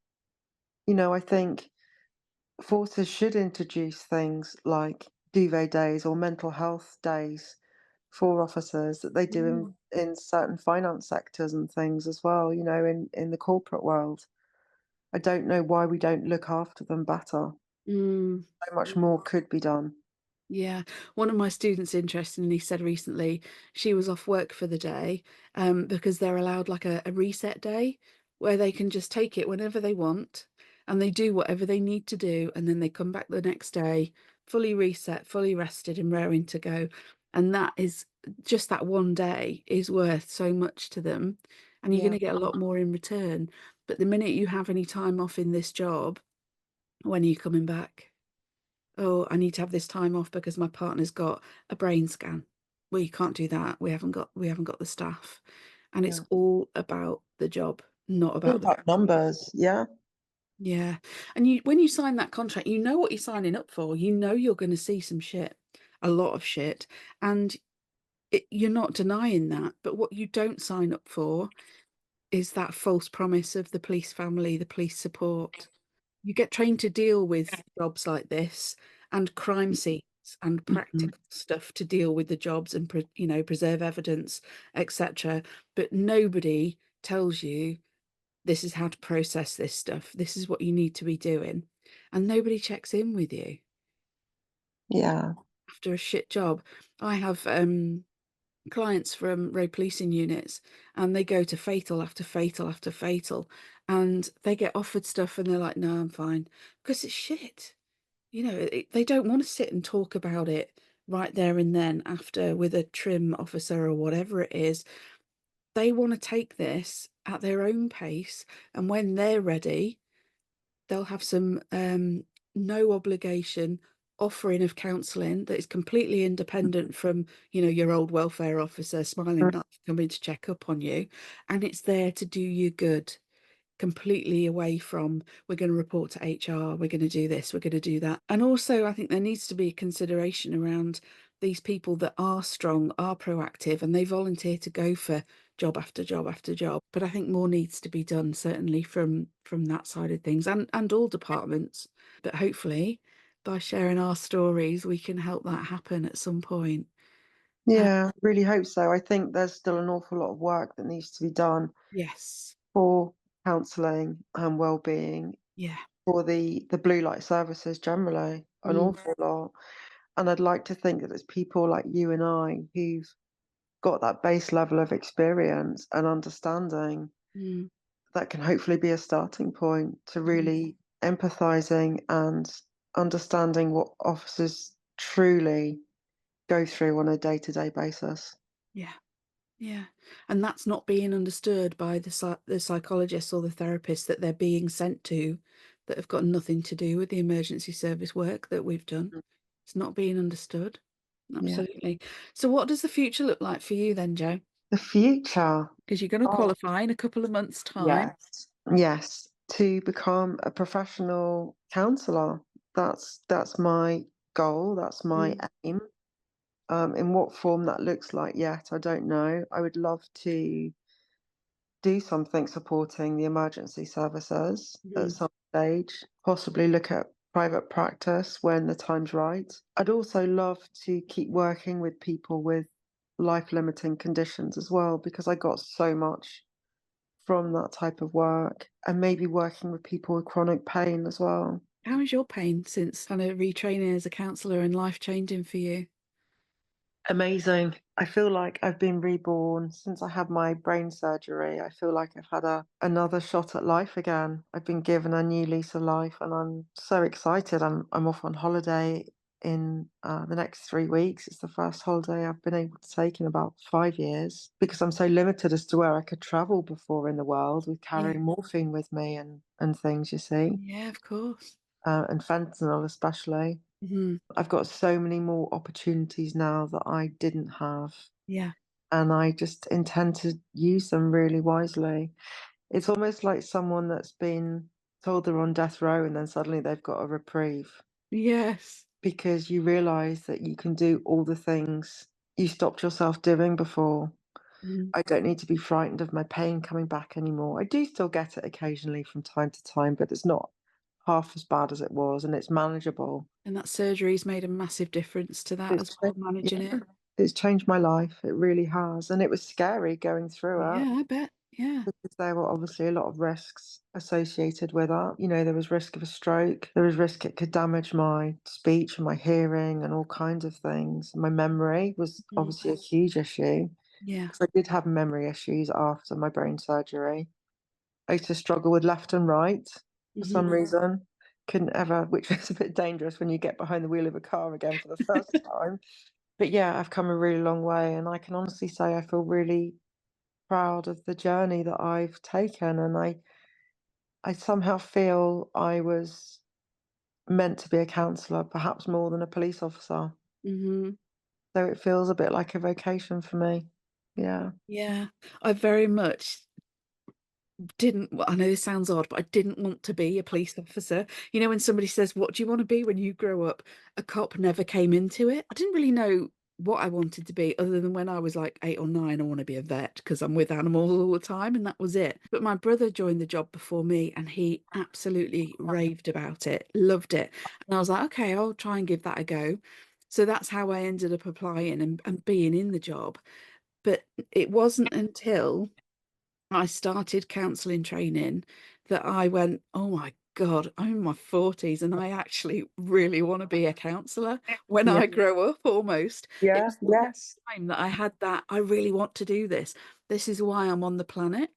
Speaker 2: I think forces should introduce things like duvet days or mental health days for officers that they do
Speaker 1: Mm.
Speaker 2: in certain finance sectors and things as well, in the corporate world. I don't know why we don't look after them better.
Speaker 1: Mm.
Speaker 2: So much more could be done.
Speaker 1: Yeah. One of my students, interestingly, said recently she was off work for the day because they're allowed like a reset day where they can just take it whenever they want and they do whatever they need to do. And then they come back the next day fully reset, fully rested and raring to go. And that is just that one day is worth so much to them, and you're
Speaker 2: Yeah,
Speaker 1: gonna get a lot more in return. But the minute you have any time off in this job, when are you coming back? "Oh, I need to have this time off because my partner's got a brain scan." Well, you can't do that. We haven't got the staff. And it's
Speaker 2: yeah.
Speaker 1: all about the job, not
Speaker 2: All
Speaker 1: about the
Speaker 2: about
Speaker 1: counselling.
Speaker 2: numbers. Yeah,
Speaker 1: Yeah. And when you sign that contract, you know what you're signing up for. You know you're gonna see some shit, a lot of shit, and you're not denying that. But what you don't sign up for is that false promise of the police family, the police support. You get trained to deal with jobs like this and crime scenes and
Speaker 2: mhm,
Speaker 1: practical stuff to deal with the jobs and preserve evidence, etc. But nobody tells you this is how to process this stuff. This is what you need to be doing, and nobody checks in with you
Speaker 2: yeah,
Speaker 1: after a shit job. I have clients from road policing units, and they go to fatal after fatal after fatal, and they get offered stuff and they're like, no, I'm fine, because it's shit. They don't want to sit and talk about it right there and then after with a trim officer or whatever it is. They want to take this at their own pace, and when they're ready, they'll have some no obligation offering of counselling that is completely independent from, your old welfare officer
Speaker 2: mm,
Speaker 1: smiling up coming to check up on you, and it's there to do you good, completely away from we're going to report to HR, we're going to do this, we're going to do that. And also, I think there needs to be a consideration around these people that are strong, are proactive, and they volunteer to go for job after job after job. But I think more needs to be done, certainly from that side of things, and all departments. But hopefully, by sharing our stories, we can help that happen at some point. Uh,
Speaker 2: yeah. Really hope so. I think there's still an awful lot of work that needs to be done
Speaker 1: yes,
Speaker 2: for counselling and well-being
Speaker 1: yeah,
Speaker 2: for the blue light services generally, an
Speaker 1: mm,
Speaker 2: awful lot. And I'd like to think that it's people like you and I who've got that base level of experience and understanding
Speaker 1: mm,
Speaker 2: that can hopefully be a starting point to
Speaker 1: mm,
Speaker 2: really empathizing and understanding what officers truly go through on a day-to-day basis.
Speaker 1: yeah. Yeah, and that's not being understood by the psychologists or the therapists that they're being sent to, that have got nothing to do with the emergency service work that we've done.
Speaker 2: Mm.
Speaker 1: It's not being understood.
Speaker 2: Yeah.
Speaker 1: Absolutely. So what does the future look like for you then, Joe?
Speaker 2: The future.
Speaker 1: Because you're going to
Speaker 2: Oh,
Speaker 1: qualify in a couple of months' time.
Speaker 2: yes. Yes. To become a professional counselor. That's my goal. That's my
Speaker 1: Mm,
Speaker 2: aim. In what form that looks like yet, I don't know. I would love to do something supporting the emergency services at
Speaker 1: mhm,
Speaker 2: some stage, possibly look at private practice when the time's right. I'd also love to keep working with people with life limiting conditions as well, because I got so much from that type of work, and maybe working with people with chronic pain as well.
Speaker 1: How is your pain since kind of retraining as a counsellor and life changing for you?
Speaker 2: Amazing. I feel like I've been reborn since I had my brain surgery. I feel like I've had another shot at life again. I've been given a new lease of life, and I'm so excited. I'm off on holiday in the next 3 weeks. It's the first holiday I've been able to take in about 5 years, because I'm so limited as to where I could travel before in the world with
Speaker 1: Yeah.
Speaker 2: carrying morphine with me and things, you see,
Speaker 1: Yeah, of course.
Speaker 2: and fentanyl especially.
Speaker 1: Hmm.
Speaker 2: I've got so many more opportunities now that I didn't have,
Speaker 1: Yeah.
Speaker 2: and I just intend to use them really wisely. It's almost like someone that's been told they're on death row and then suddenly they've got a reprieve,
Speaker 1: Yes.
Speaker 2: because you realize that you can do all the things you stopped yourself doing before.
Speaker 1: Mhm.
Speaker 2: I don't need to be frightened of my pain coming back anymore. I do still get it occasionally from time to time, but it's not half as bad as it was, and it's manageable.
Speaker 1: And that surgery's made a massive difference to that as
Speaker 2: It's
Speaker 1: well,
Speaker 2: cha
Speaker 1: managing
Speaker 2: Yeah,
Speaker 1: it.
Speaker 2: it's changed my life, it really has, and it was scary going through it,
Speaker 1: Yeah, I bet. Yeah.
Speaker 2: because there were obviously a lot of risks associated with that. You know, there was risk of a stroke, there was risk it could damage my speech and my hearing and all kinds of things. My memory was
Speaker 1: Mm.
Speaker 2: obviously a huge issue,
Speaker 1: Yeah.
Speaker 2: because I did have memory issues after my brain surgery. I used to struggle with left and right for
Speaker 1: Mhm.
Speaker 2: some reason. Couldn't ever, which is a bit dangerous when you get behind the wheel of a car again for the first time. But yeah, I've come a really long way, and I can honestly say I feel really proud of the journey that I've taken, and I somehow feel I was meant to be a counsellor, perhaps more than a police officer.
Speaker 1: Hmm.
Speaker 2: So it feels a bit like a vocation for me. Yeah.
Speaker 1: Yeah, I very much didn't. Well, I know this sounds odd, but I didn't want to be a police officer. You know, when somebody says, "What do you want to be when you grow up?" A cop never came into it. I didn't really know what I wanted to be, other than when I was like 8 or 9, I want to be a vet because I'm with animals all the time, and that was it. But my brother joined the job before me, and he absolutely raved about it, loved it. And I was like, okay, I'll try and give that a go. So that's how I ended up applying and being in the job. But it wasn't until I started counselling training that I went, oh my God, I'm in my 40s and I actually really want to be a counsellor when
Speaker 2: Yeah.
Speaker 1: I grow up almost. It
Speaker 2: Yeah.
Speaker 1: was the first
Speaker 2: Yes.
Speaker 1: time that I had that, I really want to do this. This is why I'm on the planet.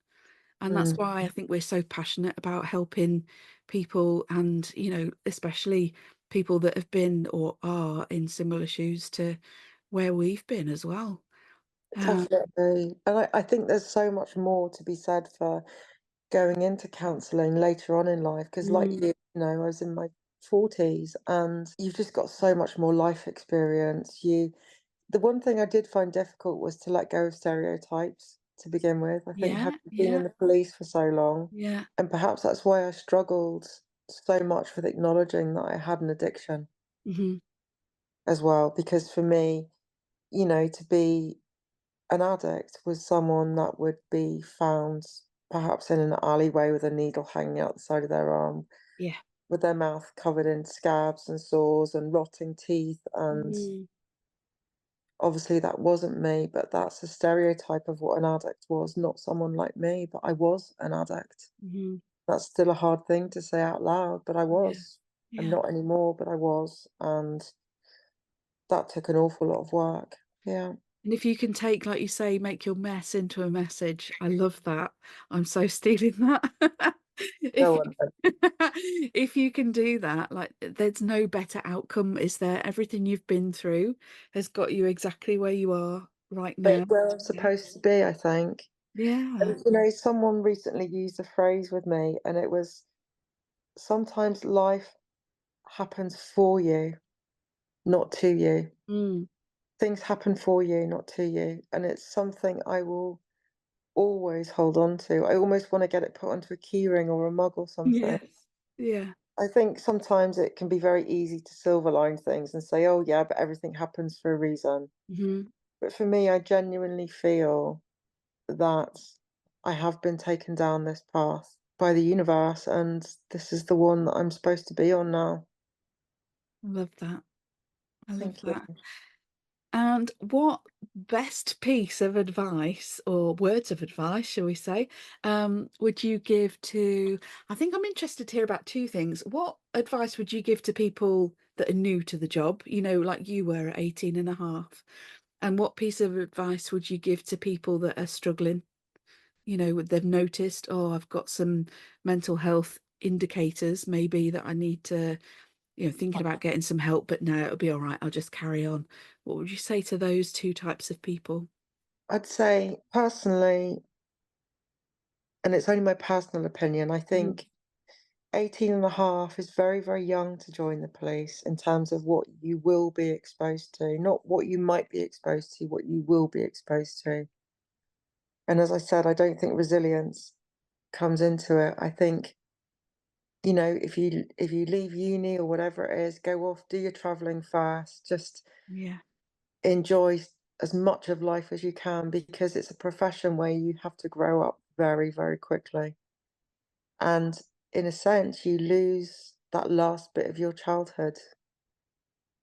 Speaker 1: And that's
Speaker 2: Mm.
Speaker 1: why I think we're so passionate about helping people and, especially people that have been or are in similar shoes to where we've been as well. Um,
Speaker 2: Definitely. And I think there's so much more to be said for going into counselling later on in life. Because, like
Speaker 1: mm,
Speaker 2: I was in my 40s, and you've just got so much more life experience. The one thing I did find difficult was to let go of stereotypes to begin with. I think
Speaker 1: yeah,
Speaker 2: having been in
Speaker 1: yeah,
Speaker 2: the police for so long,
Speaker 1: yeah.
Speaker 2: and perhaps that's why I struggled so much with acknowledging that I had an addiction
Speaker 1: Hmm.
Speaker 2: as well. Because for me, to be an addict was someone that would be found perhaps in an alleyway with a needle hanging out the side of their arm,
Speaker 1: Yeah.
Speaker 2: with their mouth covered in scabs and sores and rotting teeth. And
Speaker 1: Mm,
Speaker 2: obviously, that wasn't me, but that's a stereotype of what an addict was, not someone like me, but I was an addict.
Speaker 1: mhm.
Speaker 2: That's still a hard thing to say out loud, but I
Speaker 1: Yeah,
Speaker 2: was. I'm
Speaker 1: yeah.
Speaker 2: not anymore, but I was. And that took an awful lot of work. Yeah.
Speaker 1: And if you can take, like you say, make your mess into a message, I love that. I'm so stealing that. If
Speaker 2: No
Speaker 1: you
Speaker 2: one.
Speaker 1: if you can do that, like there's no better outcome, is there? Everything you've been through has got you exactly where you are right now.
Speaker 2: Where I'm
Speaker 1: Yeah.
Speaker 2: supposed to be, I think.
Speaker 1: Yeah.
Speaker 2: And, someone recently used a phrase with me, and it was, sometimes life happens for you, not to you.
Speaker 1: Mm.
Speaker 2: Things happen for you, not to you. And it's something I will always hold on to. I almost want to get it put onto a keyring or a mug or something.
Speaker 1: Yes. Yeah.
Speaker 2: I think sometimes it can be very easy to silver line things and say, oh, yeah, but everything happens for a reason.
Speaker 1: Hmm.
Speaker 2: But for me, I genuinely feel that I have been taken down this path by the universe, and this is the one that I'm supposed to be on now.
Speaker 1: I love that. I love
Speaker 2: Thank you.
Speaker 1: that. And what best piece of advice or words of advice, shall we say, would you give to? I think I'm interested to hear about two things. What advice would you give to people that are new to the job, like you were at 18 and a half? And what piece of advice would you give to people that are struggling? They've noticed, oh, I've got some mental health indicators, maybe that I need to thinking about getting some help, but no, it'll be all right. I'll just carry on. What would you say to those two types of people?
Speaker 2: I'd say personally, and it's only my personal opinion, I
Speaker 1: Mhm.
Speaker 2: think 18 and a half is very, very young to join the police in terms of what you will be exposed to, not what you might be exposed to, what you will be exposed to. And as I said, I don't think resilience comes into it. I think, if you leave uni or whatever it is, go off, do your traveling first, just
Speaker 1: Yeah.
Speaker 2: enjoy as much of life as you can, because it's a profession where you have to grow up very, very quickly. And in a sense, you lose that last bit of your childhood.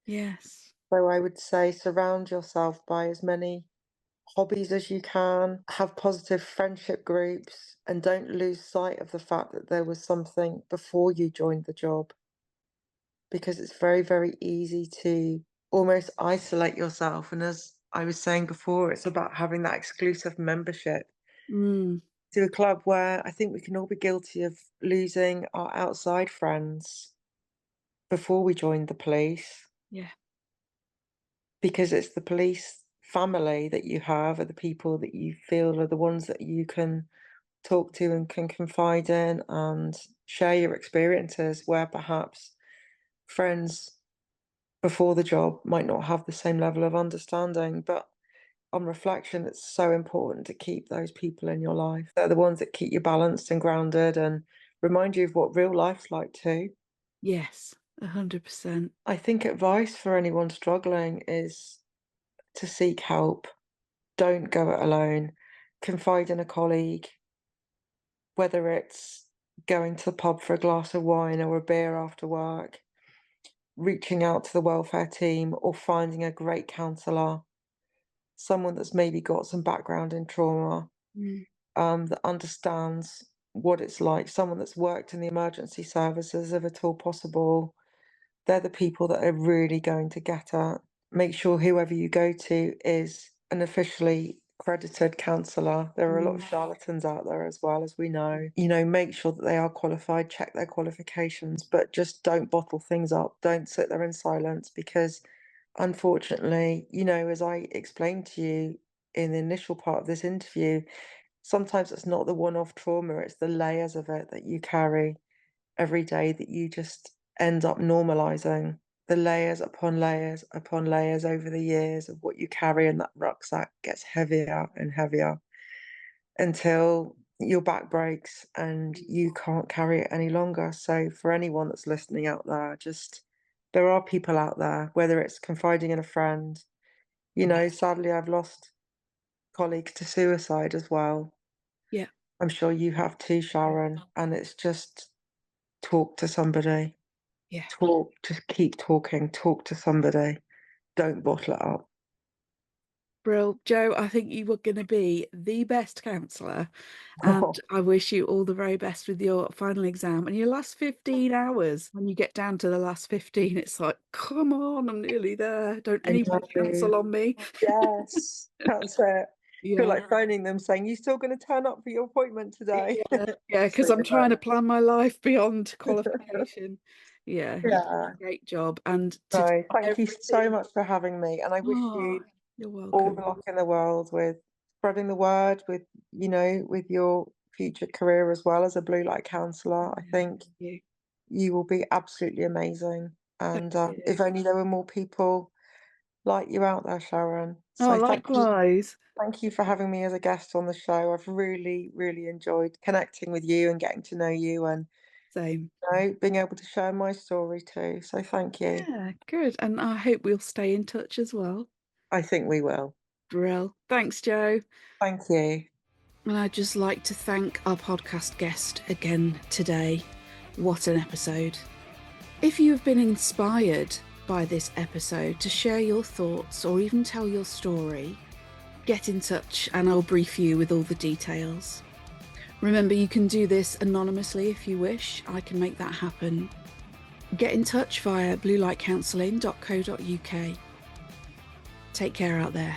Speaker 1: Yes.
Speaker 2: So I would say surround yourself by as many hobbies as you can, have positive friendship groups, and don't lose sight of the fact that there was something before you joined the job, because it's very, very easy to almost isolate yourself. And as I was saying before, it's about having that exclusive membership
Speaker 1: Mm,
Speaker 2: to a club where I think we can all be guilty of losing our outside friends before we joined the police.
Speaker 1: yeah.
Speaker 2: because it's the police family that you have, are the people that you feel are the ones that you can talk to and can confide in and share your experiences, where perhaps friends before the job might not have the same level of understanding. But on reflection, it's so important to keep those people in your life. They're the ones that keep you balanced and grounded and remind you of what real life's like too.
Speaker 1: Yes, 100%.
Speaker 2: I think advice for anyone struggling is to seek help. Don't go it alone. Confide in a colleague, whether it's going to the pub for a glass of wine or a beer after work, reaching out to the welfare team, or finding a great counsellor, someone that's maybe got some background in trauma,
Speaker 1: Mm,
Speaker 2: that understands what it's like, someone that's worked in the emergency services if at all possible. They're the people that are really going to get at. Make sure whoever you go to is an officially accredited counsellor. There are a lot of
Speaker 1: mm,
Speaker 2: charlatans out there as well, as we know. You know, make sure that they are qualified, check their qualifications, but just don't bottle things up. Don't sit there in silence because, unfortunately, you know, as I explained to you in the initial part of this interview, sometimes it's not the one-off trauma, it's the layers of it that you carry every day that you just end up normalizing. The layers upon layers over the years of what you carry in that rucksack gets heavier and heavier until your back breaks and you can't carry it any longer. So for anyone that's listening out there, just there are people out there, whether it's confiding in a friend, you know, sadly I've lost colleagues to suicide as well.
Speaker 1: yeah,
Speaker 2: I'm sure you have too, Sharon, and it's just talk to somebody.
Speaker 1: yeah.
Speaker 2: Talk, just keep talking, talk to somebody. Don't bottle it up.
Speaker 1: Brill, Joe, I think you were going to be the best counsellor, and I wish you all the very best with your final exam and your last 15 hours. When you get down to the last 15, it's like, come on, I'm nearly there. Don't
Speaker 2: I
Speaker 1: anybody
Speaker 2: know.
Speaker 1: cancel on me.
Speaker 2: Yes, that's it. Feel
Speaker 1: Yeah,
Speaker 2: like phoning them saying, "You still gonna turn up for your appointment today?"
Speaker 1: yeah, yeah, because
Speaker 2: So
Speaker 1: I'm trying to plan my life beyond
Speaker 2: good.
Speaker 1: qualification. Yeah, you did
Speaker 2: Yeah.
Speaker 1: a great job. And to do
Speaker 2: No, thank you so
Speaker 1: everything.
Speaker 2: much for having me, and I wish
Speaker 1: Oh,
Speaker 2: you
Speaker 1: you're
Speaker 2: all the
Speaker 1: welcome.
Speaker 2: luck in the world with spreading the word, with, you know, with your future career as well as a blue light counsellor. I
Speaker 1: Yeah,
Speaker 2: think
Speaker 1: thank you.
Speaker 2: you will be absolutely amazing.
Speaker 1: Thank
Speaker 2: And
Speaker 1: you.
Speaker 2: if only there were more people like you out there, Sharon.
Speaker 1: Oh,
Speaker 2: So
Speaker 1: likewise.
Speaker 2: thank you for having me as a guest on the show. I've really, really enjoyed connecting with you and getting to know you and,
Speaker 1: Same.
Speaker 2: you know, being able to share my story too. So thank you.
Speaker 1: Yeah, good. And I hope we'll stay in touch as well.
Speaker 2: I think we will.
Speaker 1: Brill. Thanks, Joe.
Speaker 2: Thank you.
Speaker 1: And I'd just like to thank our podcast guest again today. What an episode. If you have been inspired by this episode to share your thoughts or even tell your story, get in touch and I'll brief you with all the details. Remember, you can do this anonymously if you wish. I can make that happen. Get in touch via bluelightcounselling.co.uk. Take care out there.